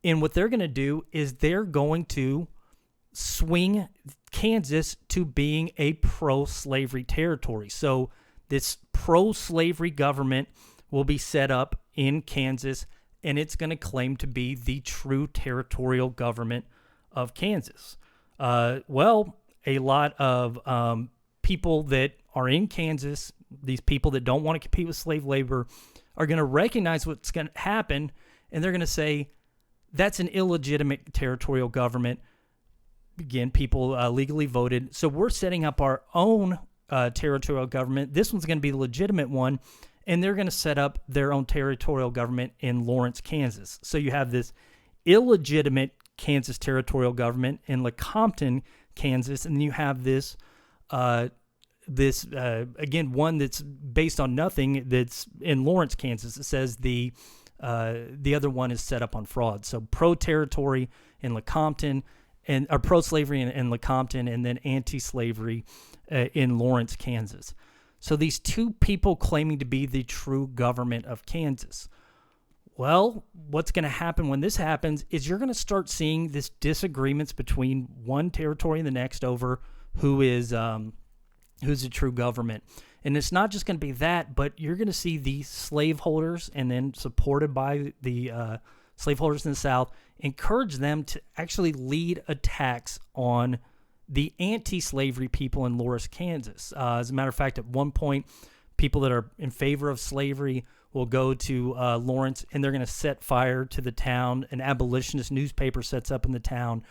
and what they're going to do is they're going to swing Kansas to being a pro-slavery territory. So this pro-slavery government will be set up in Kansas, and it's going to claim to be the true territorial government of Kansas? Well, a lot of people that are in Kansas, these people that don't want to compete with slave labor, are going to recognize what's going to happen, and they're going to say, that's an illegitimate territorial government. Again, people legally voted. So we're setting up our own territorial government. This one's going to be the legitimate one, and they're going to set up their own territorial government in Lawrence, Kansas. So you have this illegitimate Kansas territorial government in Lecompton, Kansas, and then you have this, again, one that's based on nothing that's in Lawrence, Kansas. It says the other one is set up on fraud. So pro-territory in Lecompton, or pro-slavery in Lecompton, and then anti-slavery in Lawrence, Kansas. So these two people claiming to be the true government of Kansas. Well, what's going to happen when this happens is you're going to start seeing this disagreements between one territory and the next over who's the true government. And it's not just going to be that, but you're going to see the slaveholders, and then supported by the slaveholders in the South, encourage them to actually lead attacks on the anti-slavery people in Lawrence, Kansas. As a matter of fact, at one point, people that are in favor of slavery will go to Lawrence, and they're going to set fire to the town. An abolitionist newspaper sets up in the town.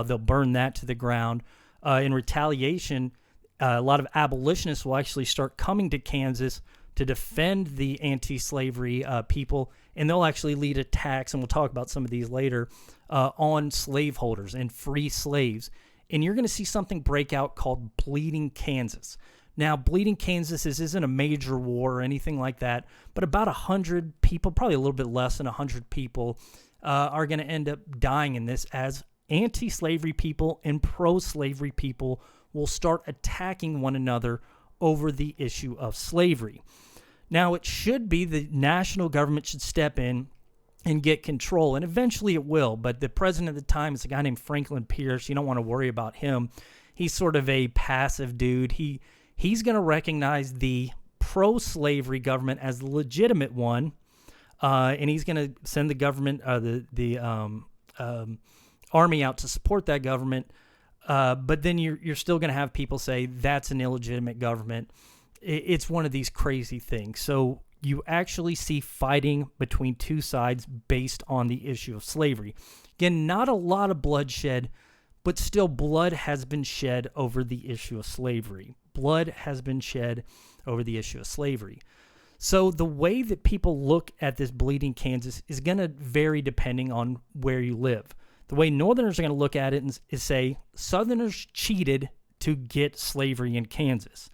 They'll burn that to the ground. In retaliation, a lot of abolitionists will actually start coming to Kansas to defend the anti-slavery people, and they'll actually lead attacks, and we'll talk about some of these later, on slaveholders and free slaves. And you're going to see something break out called Bleeding Kansas. Now, Bleeding Kansas isn't a major war or anything like that, but about 100 people, probably a little bit less than 100 people, are going to end up dying in this, as anti-slavery people and pro-slavery people will start attacking one another over the issue of slavery. Now, it should be the national government should step in and get control, and eventually it will, but the president at the time is a guy named Franklin Pierce. You don't want to worry about him. He's sort of a passive dude. He's going to recognize the pro-slavery government as the legitimate one, and he's going to send the government, the army out to support that government. But then you're still going to have people say that's an illegitimate government. It's one of these crazy things. So you actually see fighting between two sides based on the issue of slavery. Again, not a lot of bloodshed, but still blood has been shed over the issue of slavery. Blood has been shed over the issue of slavery. So the way that people look at this Bleeding Kansas is going to vary depending on where you live. The way Northerners are going to look at it is say, Southerners cheated to get slavery in Kansas.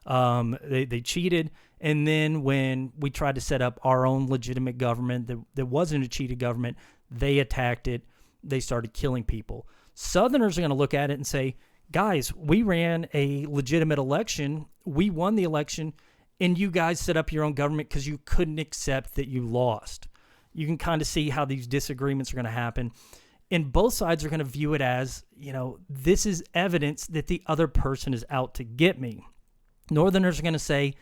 They cheated, and then when we tried to set up our own legitimate government that wasn't a cheated government, they attacked it. They started killing people. Southerners are going to look at it and say, guys, we ran a legitimate election. We won the election, and you guys set up your own government because you couldn't accept that you lost. You can kind of see how these disagreements are going to happen. And both sides are going to view it as, this is evidence that the other person is out to get me. Northerners are going to say,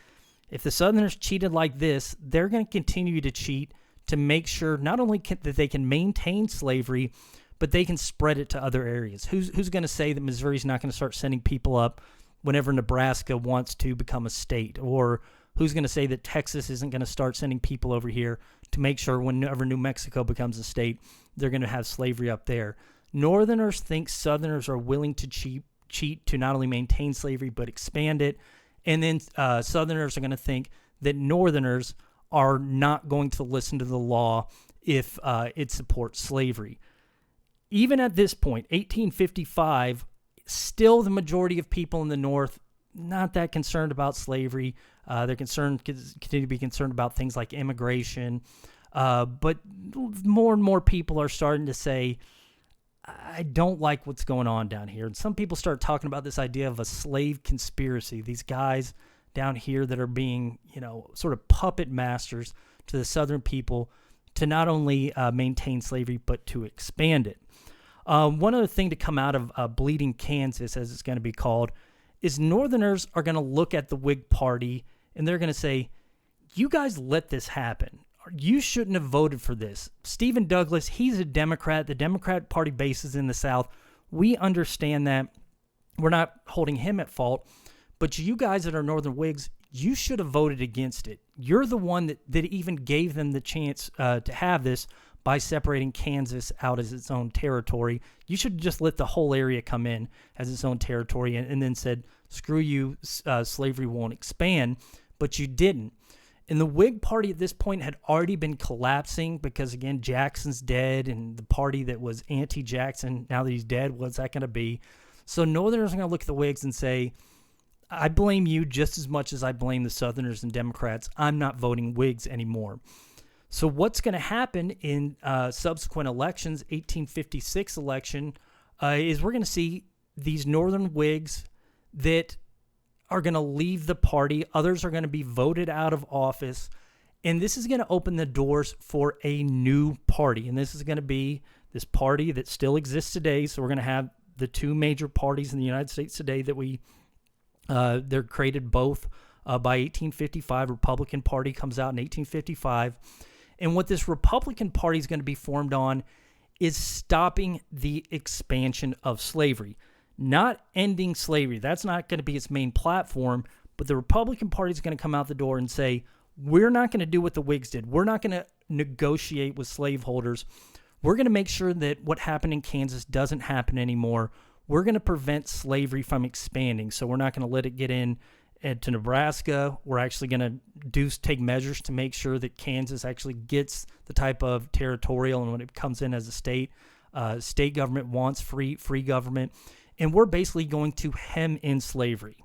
if the Southerners cheated like this, they're going to continue to cheat to make sure not only that they can maintain slavery, but they can spread it to other areas. Who's going to say that Missouri's not going to start sending people up whenever Nebraska wants to become a state? Or who's going to say that Texas isn't going to start sending people over here to make sure whenever New Mexico becomes a state, they're going to have slavery up there? Northerners think Southerners are willing to cheat to not only maintain slavery, but expand it. And then Southerners are going to think that Northerners are not going to listen to the law if it supports slavery. Even at this point, 1855, still the majority of people in the North not that concerned about slavery. They're continue to be concerned about things like immigration. But more and more people are starting to say, I don't like what's going on down here. And some people start talking about this idea of a slave conspiracy. These guys down here that are being, sort of puppet masters to the Southern people to not only maintain slavery, but to expand it. One other thing to come out of Bleeding Kansas, as it's going to be called, is Northerners are going to look at the Whig Party and they're going to say, you guys let this happen. You shouldn't have voted for this. Stephen Douglas, he's a Democrat. The Democratic Party base is in the South. We understand that. We're not holding him at fault. But you guys that are Northern Whigs, you should have voted against it. You're the one that even gave them the chance to have this by separating Kansas out as its own territory. You should just let the whole area come in as its own territory and then said, screw you, slavery won't expand. But you didn't. And the Whig Party at this point had already been collapsing because, again, Jackson's dead, and the party that was anti-Jackson, now that he's dead, what's that going to be? So Northerners are going to look at the Whigs and say, I blame you just as much as I blame the Southerners and Democrats. I'm not voting Whigs anymore. So what's going to happen in subsequent elections, 1856 election, is we're going to see these Northern Whigs that are going to leave the party. Others are going to be voted out of office. And this is going to open the doors for a new party. And this is going to be this party that still exists today. So we're going to have the two major parties in the United States today that they're created both by 1855. Republican Party comes out in 1855. And what this Republican Party is going to be formed on is stopping the expansion of slavery, not ending slavery. That's not going to be its main platform, but the Republican Party is going to come out the door and say, we're not going to do what the Whigs did. We're not going to negotiate with slaveholders. We're going to make sure that what happened in Kansas doesn't happen anymore. We're going to prevent slavery from expanding, so we're not going to let it get in to Nebraska. We're actually going to take measures to make sure that Kansas actually gets the type of territorial, and when it comes in as a state government wants free government, and we're basically going to hem in slavery.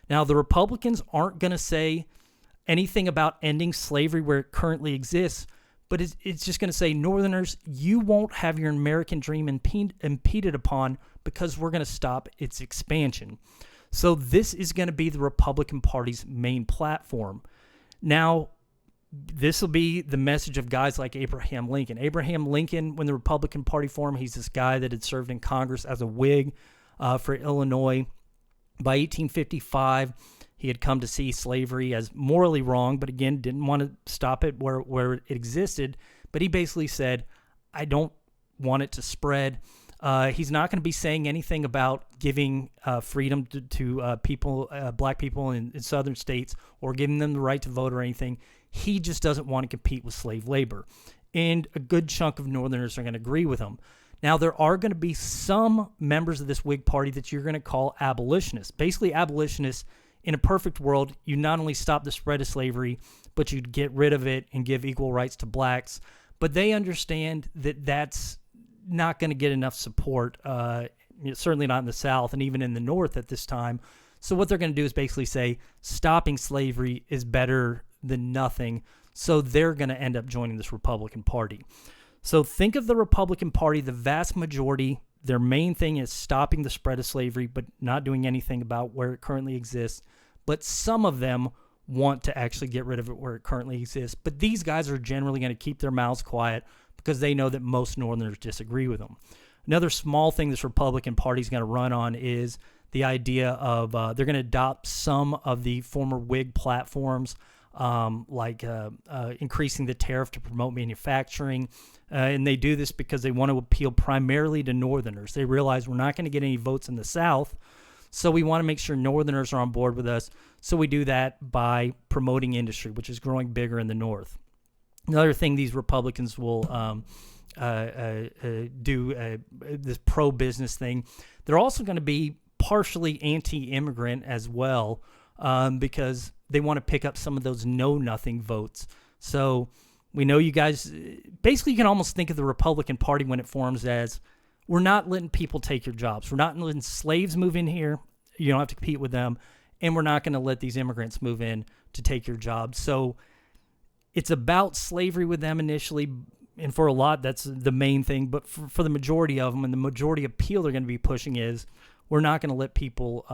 Now, the Republicans aren't going to say anything about ending slavery where it currently exists, but it's just going to say, Northerners, you won't have your American dream impeded upon because we're going to stop its expansion. So this is going to be the Republican Party's main platform. Now, this will be the message of guys like Abraham Lincoln. Abraham Lincoln, when the Republican Party formed, he's this guy that had served in Congress as a Whig for Illinois. By 1855, he had come to see slavery as morally wrong, but again, didn't want to stop it where it existed. But he basically said, I don't want it to spread. He's not going to be saying anything about giving freedom to people, black people in southern states, or giving them the right to vote or anything. He just doesn't want to compete with slave labor. And a good chunk of Northerners are going to agree with him. Now, there are going to be some members of this Whig Party that you're going to call abolitionists. Basically, abolitionists, in a perfect world, you not only stop the spread of slavery, but you'd get rid of it and give equal rights to blacks. But they understand that that's not going to get enough support, certainly not in the South and even in the North at this time. So what they're going to do is basically say stopping slavery is better than nothing. So they're going to end up joining this Republican Party. So think of the Republican Party, the vast majority, their main thing is stopping the spread of slavery, but not doing anything about where it currently exists. But some of them want to actually get rid of it where it currently exists. But these guys are generally going to keep their mouths quiet because they know that most Northerners disagree with them. Another small thing this Republican Party is going to run on is the idea of they're going to adopt some of the former Whig platforms, like increasing the tariff to promote manufacturing. And they do this because they want to appeal primarily to Northerners. They realize we're not going to get any votes in the South, so we want to make sure Northerners are on board with us. So we do that by promoting industry, which is growing bigger in the North. Another thing these Republicans will do, this pro-business thing, they're also going to be partially anti-immigrant as well, because they want to pick up some of those know-nothing votes. So we know you guys, basically you can almost think of the Republican Party when it forms as, we're not letting people take your jobs. We're not letting slaves move in here. You don't have to compete with them. And we're not going to let these immigrants move in to take your jobs. So it's about slavery with them initially. And for a lot, that's the main thing. But for the majority of them, and the majority appeal they're going to be pushing is, we're not going to let people,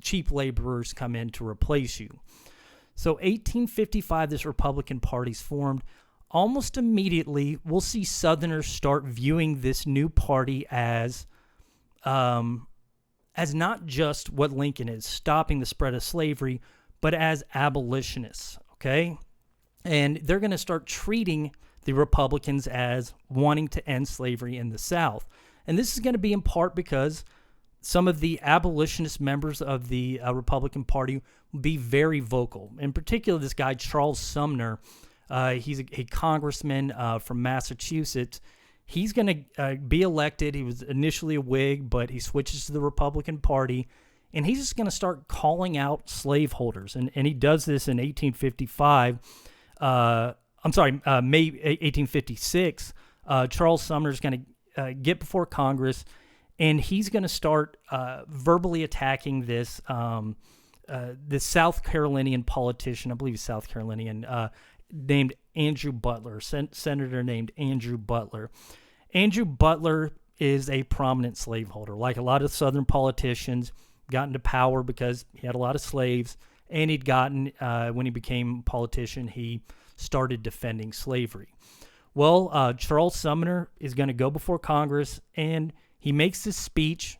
cheap laborers come in to replace you. So 1855, this Republican Party's formed. Almost immediately, we'll see Southerners start viewing this new party as not just what Lincoln is, stopping the spread of slavery, but as abolitionists, okay? And they're going to start treating the Republicans as wanting to end slavery in the South. And this is going to be in part because some of the abolitionist members of the Republican Party will be very vocal. In particular, this guy, Charles Sumner, he's a congressman from Massachusetts. He's going to be elected. He was initially a Whig, but he switches to the Republican Party, and he's just going to start calling out slaveholders. And he does this in 1855. May 1856. Charles Sumner is going to get before Congress, and he's going to start verbally attacking this South Carolinian politician, I believe he's South Carolinian, named Andrew Butler, senator named Andrew Butler. Andrew Butler is a prominent slaveholder. Like a lot of Southern politicians, got into power because he had a lot of slaves, and he'd gotten, when he became a politician, he started defending slavery. Well, Charles Sumner is going to go before Congress, and he makes this speech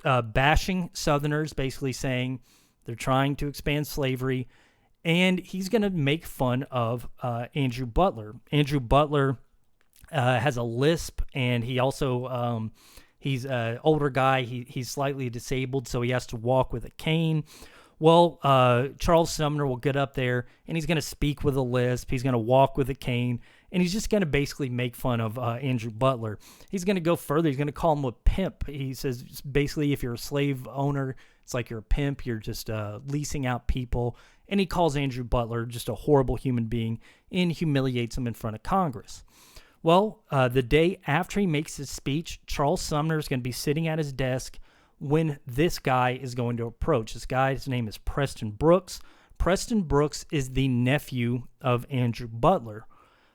bashing Southerners, basically saying they're trying to expand slavery, and he's going to make fun of Andrew Butler. Andrew Butler has a lisp, and he also he's an older guy. He's slightly disabled, so he has to walk with a cane. Well, Charles Sumner will get up there, and he's going to speak with a lisp. He's going to walk with a cane, and he's just going to basically make fun of Andrew Butler. He's going to go further. He's going to call him a pimp. He says, basically, if you're a slave owner, it's like you're a pimp. You're just leasing out people. And he calls Andrew Butler just a horrible human being and humiliates him in front of Congress. Well, the day after he makes his speech, Charles Sumner is going to be sitting at his desk when this guy is going to approach. This guy's name is Preston Brooks. Preston Brooks is the nephew of Andrew Butler.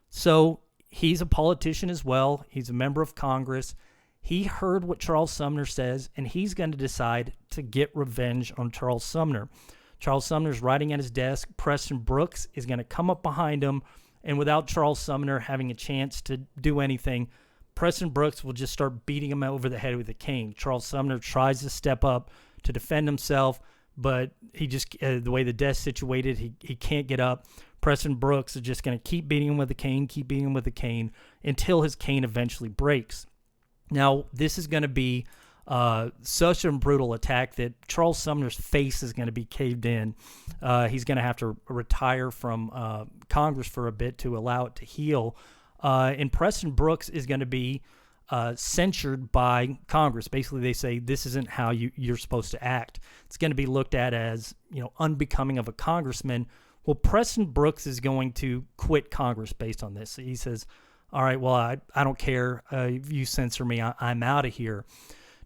So he's a politician as well. He's a member of Congress. He heard what Charles Sumner says, and he's going to decide to get revenge on Charles Sumner. Charles Sumner's writing at his desk. Preston Brooks is going to come up behind him, and without Charles Sumner having a chance to do anything, Preston Brooks will just start beating him over the head with a cane. Charles Sumner tries to step up to defend himself, but he just, the way the desk's situated, he can't get up. Preston Brooks is just going to keep beating him with a cane, until his cane eventually breaks. Now, this is going to be such a brutal attack that Charles Sumner's face is going to be caved in. He's going to have to retire from Congress for a bit to allow it to heal. And Preston Brooks is going to be censured by Congress. Basically, they say this isn't how you're supposed to act. It's going to be looked at as, unbecoming of a congressman. Well, Preston Brooks is going to quit Congress based on this. He says, all right, well, I don't care if you censor me. I'm out of here.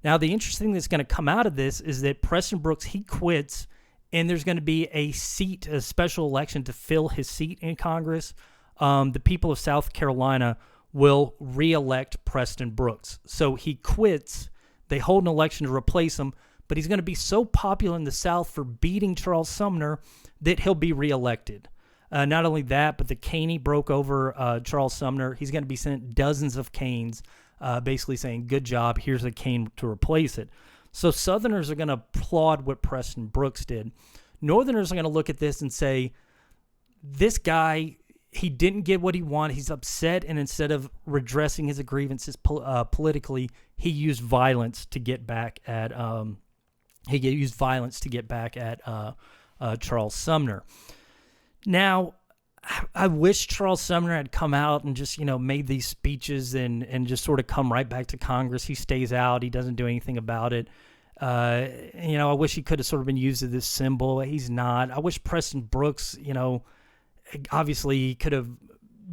Now, the interesting thing that's going to come out of this is that Preston Brooks, he quits, and there's going to be a special election to fill his seat in Congress. The people of South Carolina will re-elect Preston Brooks. So he quits. They hold an election to replace him, but he's going to be so popular in the South for beating Charles Sumner that he'll be re-elected. Not only that, but the cane he broke over Charles Sumner, he's going to be sent dozens of canes, basically saying, good job, here's a cane to replace it. So Southerners are going to applaud what Preston Brooks did. Northerners are going to look at this and say, this guy, he didn't get what he wanted. He's upset, and instead of redressing his grievances politically, he used violence to get back at Charles Sumner. Now, I wish Charles Sumner had come out and just, made these speeches and just sort of come right back to Congress. He stays out. He doesn't do anything about it. I wish he could have sort of been used as this symbol. He's not. I wish Preston Brooks, obviously he could have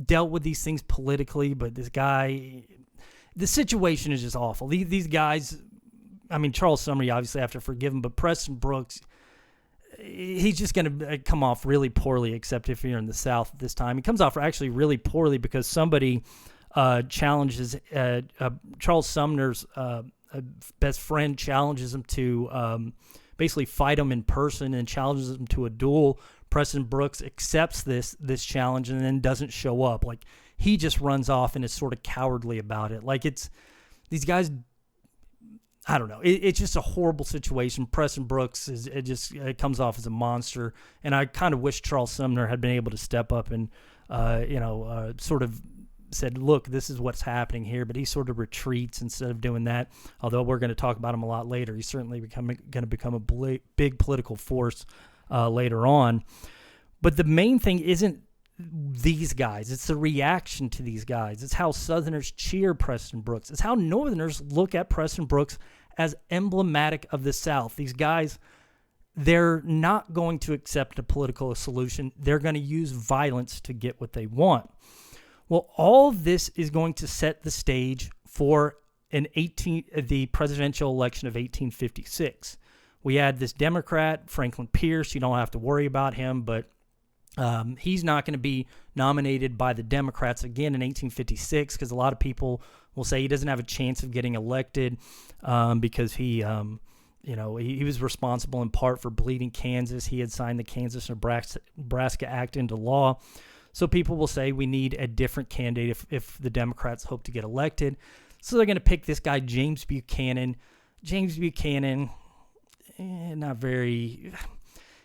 dealt with these things politically, but this guy, the situation is just awful. These guys, Charles Sumner, you obviously have to forgive him, but Preston Brooks, he's just going to come off really poorly, except if you're in the South at this time. He comes off actually really poorly because somebody challenges Charles Sumner's best friend challenges him to basically fight him in person and challenges him to a duel. Preston Brooks accepts this challenge and then doesn't show up. Like, he just runs off and is sort of cowardly about it. Like, it's these guys, I don't know. It's just a horrible situation. Preston Brooks it comes off as a monster, and I kind of wish Charles Sumner had been able to step up and sort of said, look, this is what's happening here, but he sort of retreats instead of doing that. Although we're going to talk about him a lot later. He's certainly going to become a big political force later on. But the main thing isn't these guys. It's the reaction to these guys. It's how Southerners cheer Preston Brooks. It's how Northerners look at Preston Brooks as emblematic of the South. These guys, they're not going to accept a political solution. They're going to use violence to get what they want. Well, all of this is going to set the stage for the presidential election of 1856. We had this Democrat, Franklin Pierce. You don't have to worry about him, but he's not going to be nominated by the Democrats again in 1856 because a lot of people will say he doesn't have a chance of getting elected because he was responsible in part for bleeding Kansas. He had signed the Kansas-Nebraska Act into law. So people will say we need a different candidate if the Democrats hope to get elected. So they're going to pick this guy, James Buchanan. James Buchanan, not very...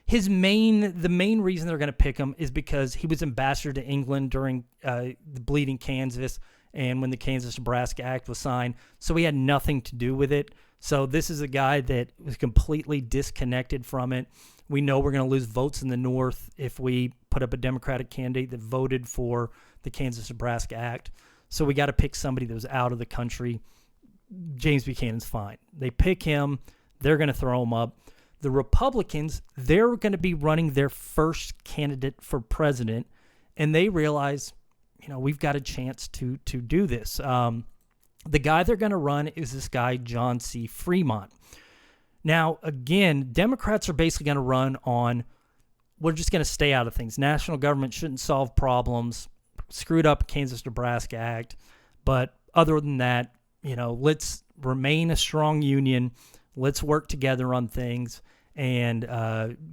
The main reason they're going to pick him is because he was ambassador to England during the bleeding Kansas and when the Kansas-Nebraska Act was signed. So he had nothing to do with it. So this is a guy that was completely disconnected from it. We know we're going to lose votes in the North if we put up a Democratic candidate that voted for the Kansas-Nebraska Act. So we got to pick somebody that was out of the country. James Buchanan's fine. They pick him. They're going to throw him up. The Republicans, they're going to be running their first candidate for president, and they realize, we've got a chance to do this. The guy they're going to run is this guy, John C. Fremont. Now, again, Democrats are basically going to run on, we're just going to stay out of things. National government shouldn't solve problems. Screwed up Kansas-Nebraska Act. But other than that, let's remain a strong union. Let's work together on things. And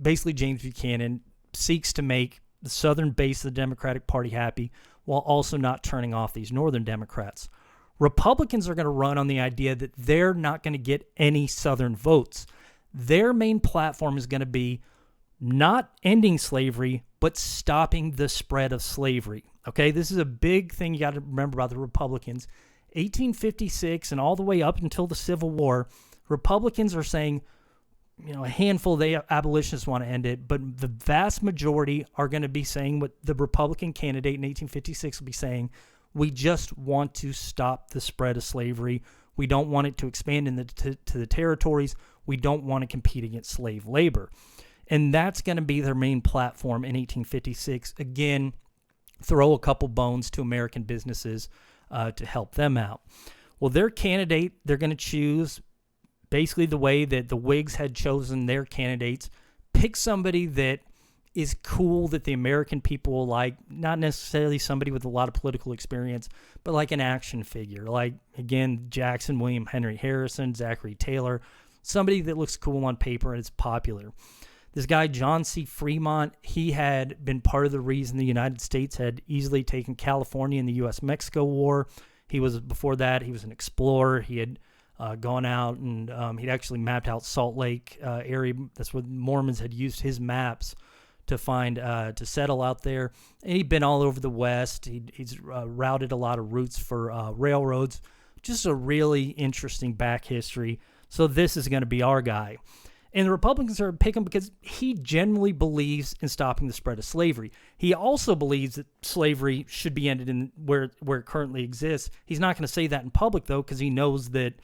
basically James Buchanan seeks to make the southern base of the Democratic Party happy while also not turning off these northern Democrats. Republicans are going to run on the idea that they're not going to get any southern votes. Their main platform is going to be not ending slavery, but stopping the spread of slavery. Okay, this is a big thing you got to remember about the Republicans. 1856 and all the way up until the Civil War, Republicans are saying, a handful of the abolitionists want to end it, but the vast majority are going to be saying what the Republican candidate in 1856 will be saying. We just want to stop the spread of slavery. We don't want it to expand to the territories. We don't want to compete against slave labor. And that's going to be their main platform in 1856. Again, throw a couple bones to American businesses to help them out. Well, their candidate, they're going to choose basically the way that the Whigs had chosen their candidates. Pick somebody that is cool, that the American people will like, not necessarily somebody with a lot of political experience, but like an action figure. Like, again, Jackson, William Henry Harrison, Zachary Taylor, somebody that looks cool on paper and is popular. This guy, John C. Fremont, he had been part of the reason the United States had easily taken California in the U.S.-Mexico War. Before that, he was an explorer. He had gone out and he'd actually mapped out Salt Lake area. That's what Mormons had used his maps to find, to settle out there. And he'd been all over the West. He's routed a lot of routes for railroads. Just a really interesting back history. So this is going to be our guy. And the Republicans are picking him because he generally believes in stopping the spread of slavery. He also believes that slavery should be ended in where it currently exists. He's not going to say that in public, though, because he knows that,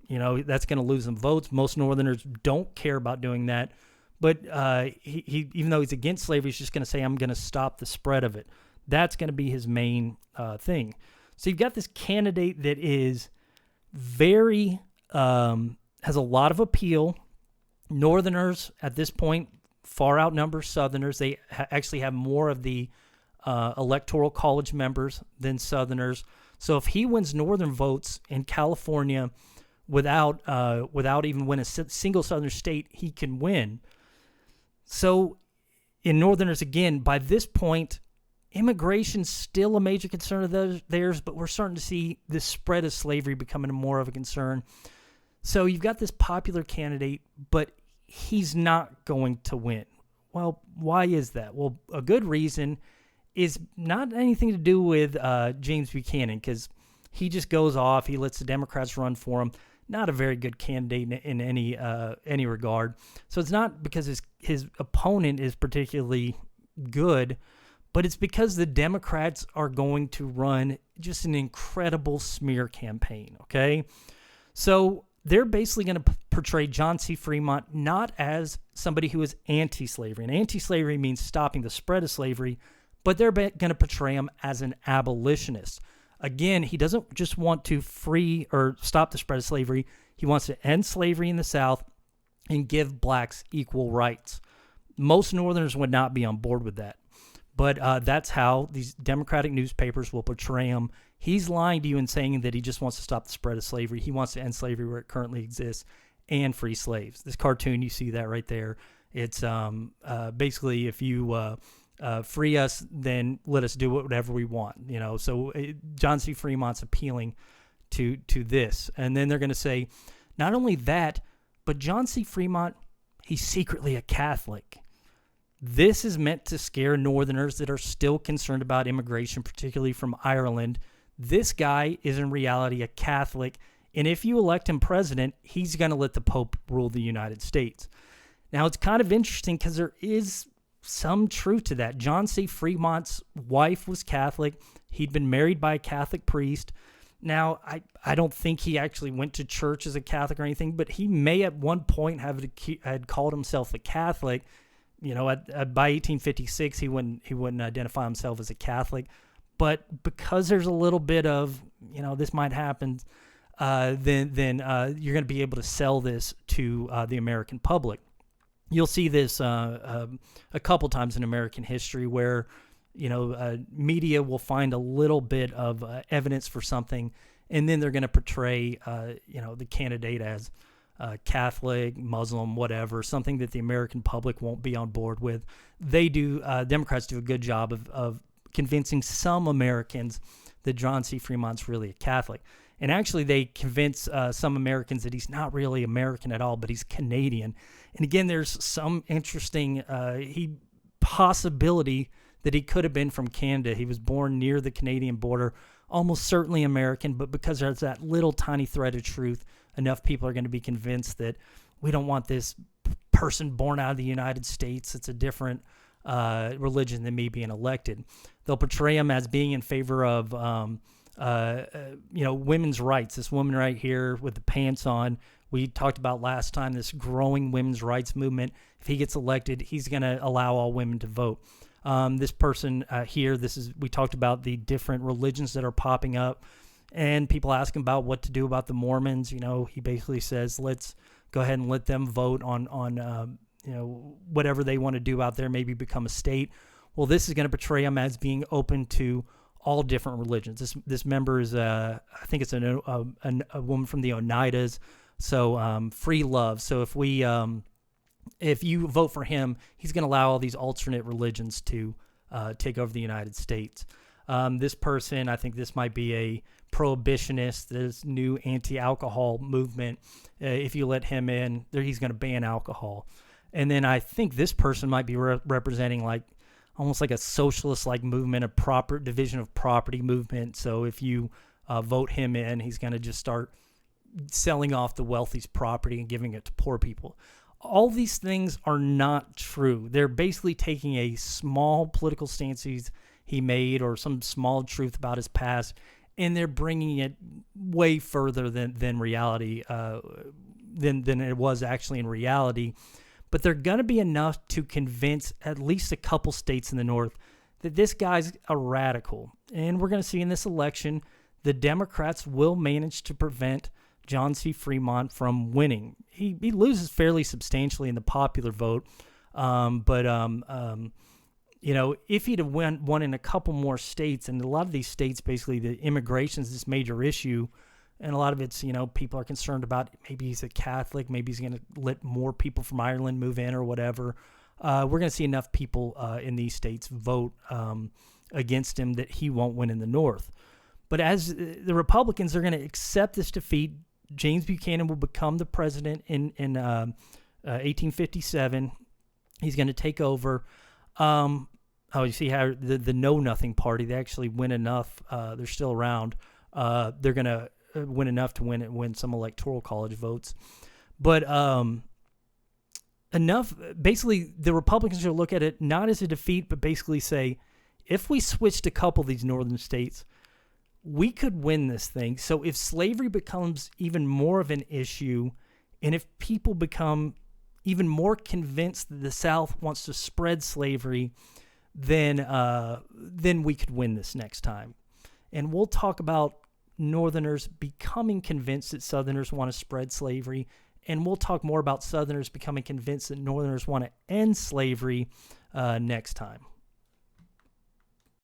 that's going to lose some votes. Most Northerners don't care about doing that. But he even though he's against slavery, he's just going to say, I'm going to stop the spread of it. That's going to be his main thing. So you've got this candidate that is very, has a lot of appeal. Northerners at this point far outnumber Southerners. They actually have more of the electoral college members than Southerners. So if he wins Northern votes in California without even winning a single Southern state, he can win. So in Northerners, again, by this point, immigration's still a major concern of theirs, but we're starting to see the spread of slavery becoming more of a concern. So you've got this popular candidate, but he's not going to win. Well, why is that? Well, a good reason is not anything to do with James Buchanan, because he just goes off. He lets the Democrats run for him. Not a very good candidate in any regard. So it's not because his opponent is particularly good, but it's because the Democrats are going to run just an incredible smear campaign, okay? So they're basically going to portray John C. Fremont not as somebody who is anti-slavery. And anti-slavery means stopping the spread of slavery, but they're going to portray him as an abolitionist. Again, he doesn't just want to free or stop the spread of slavery. He wants to end slavery in the South and give blacks equal rights. Most Northerners would not be on board with that. But that's how these Democratic newspapers will portray him. He's lying to you and saying that he just wants to stop the spread of slavery. He wants to end slavery where it currently exists and free slaves. This cartoon, you see that right there. It's basically, if you free us, then let us do whatever we want. So John C. Fremont's appealing to this. And then they're going to say, not only that, but John C. Fremont, he's secretly a Catholic. This is meant to scare Northerners that are still concerned about immigration, particularly from Ireland. This guy is in reality a Catholic, and if you elect him president, he's going to let the Pope rule the United States. Now, it's kind of interesting because there is some truth to that. John C. Fremont's wife was Catholic. He'd been married by a Catholic priest. Now, I don't think he actually went to church as a Catholic or anything, but he may at one point had called himself a Catholic. By 1856, he wouldn't identify himself as a Catholic, but because there's a little bit of, this might happen, then you're going to be able to sell this to the American public. You'll see this a couple times in American history where, media will find a little bit of evidence for something, and then they're going to portray, the candidate as Catholic, Muslim, whatever, something that the American public won't be on board with. Democrats do a good job of convincing some Americans that John C. Fremont's really a Catholic. And actually, they convince some Americans that he's not really American at all, but he's Canadian. And again, there's some interesting possibility that he could have been from Canada. He was born near the Canadian border, almost certainly American, but because there's that little tiny thread of truth, enough people are going to be convinced that we don't want this person born out of the United States. It's a different religion than me being elected. They'll portray him as being in favor of, women's rights. This woman right here with the pants on, we talked about last time, this growing women's rights movement. If he gets elected, he's going to allow all women to vote. This person here, we talked about the different religions that are popping up. And people ask him about what to do about the Mormons. He basically says, let's go ahead and let them vote on whatever they want to do out there, maybe become a state. Well, this is going to portray him as being open to all different religions. This member is, I think it's a woman from the Oneidas, so free love. So if you vote for him, he's going to allow all these alternate religions to take over the United States. This person, I think this might be a prohibitionist, this new anti-alcohol movement. If you let him in, he's going to ban alcohol. And then I think this person might be representing almost like a socialist-like movement, a division of property movement. So if you vote him in, he's going to just start selling off the wealthy's property and giving it to poor people. All these things are not true. They're basically taking a small political stance he made or some small truth about his past, and they're bringing it way further than reality, than it was actually in reality. But they're going to be enough to convince at least a couple states in the North that this guy's a radical. And we're going to see in this election, the Democrats will manage to prevent John C. Fremont from winning. He loses fairly substantially in the popular vote, if he'd have won in a couple more states, and a lot of these states, basically, the immigration is this major issue, and a lot of it's, people are concerned about maybe he's a Catholic, maybe he's going to let more people from Ireland move in or whatever. We're going to see enough people in these states vote against him that he won't win in the North. But as the Republicans are going to accept this defeat, James Buchanan will become the president in 1857. He's going to take over. Oh, you see how the Know Nothing Party, they actually win enough. They're still around. They're going to win enough to win some electoral college votes. But enough, basically, the Republicans should look at it not as a defeat, but basically say, if we switched a couple of these northern states, we could win this thing. So if slavery becomes even more of an issue, and if people become even more convinced that the South wants to spread slavery, then we could win this next time. And we'll talk about Northerners becoming convinced that Southerners want to spread slavery, and we'll talk more about Southerners becoming convinced that Northerners want to end slavery next time.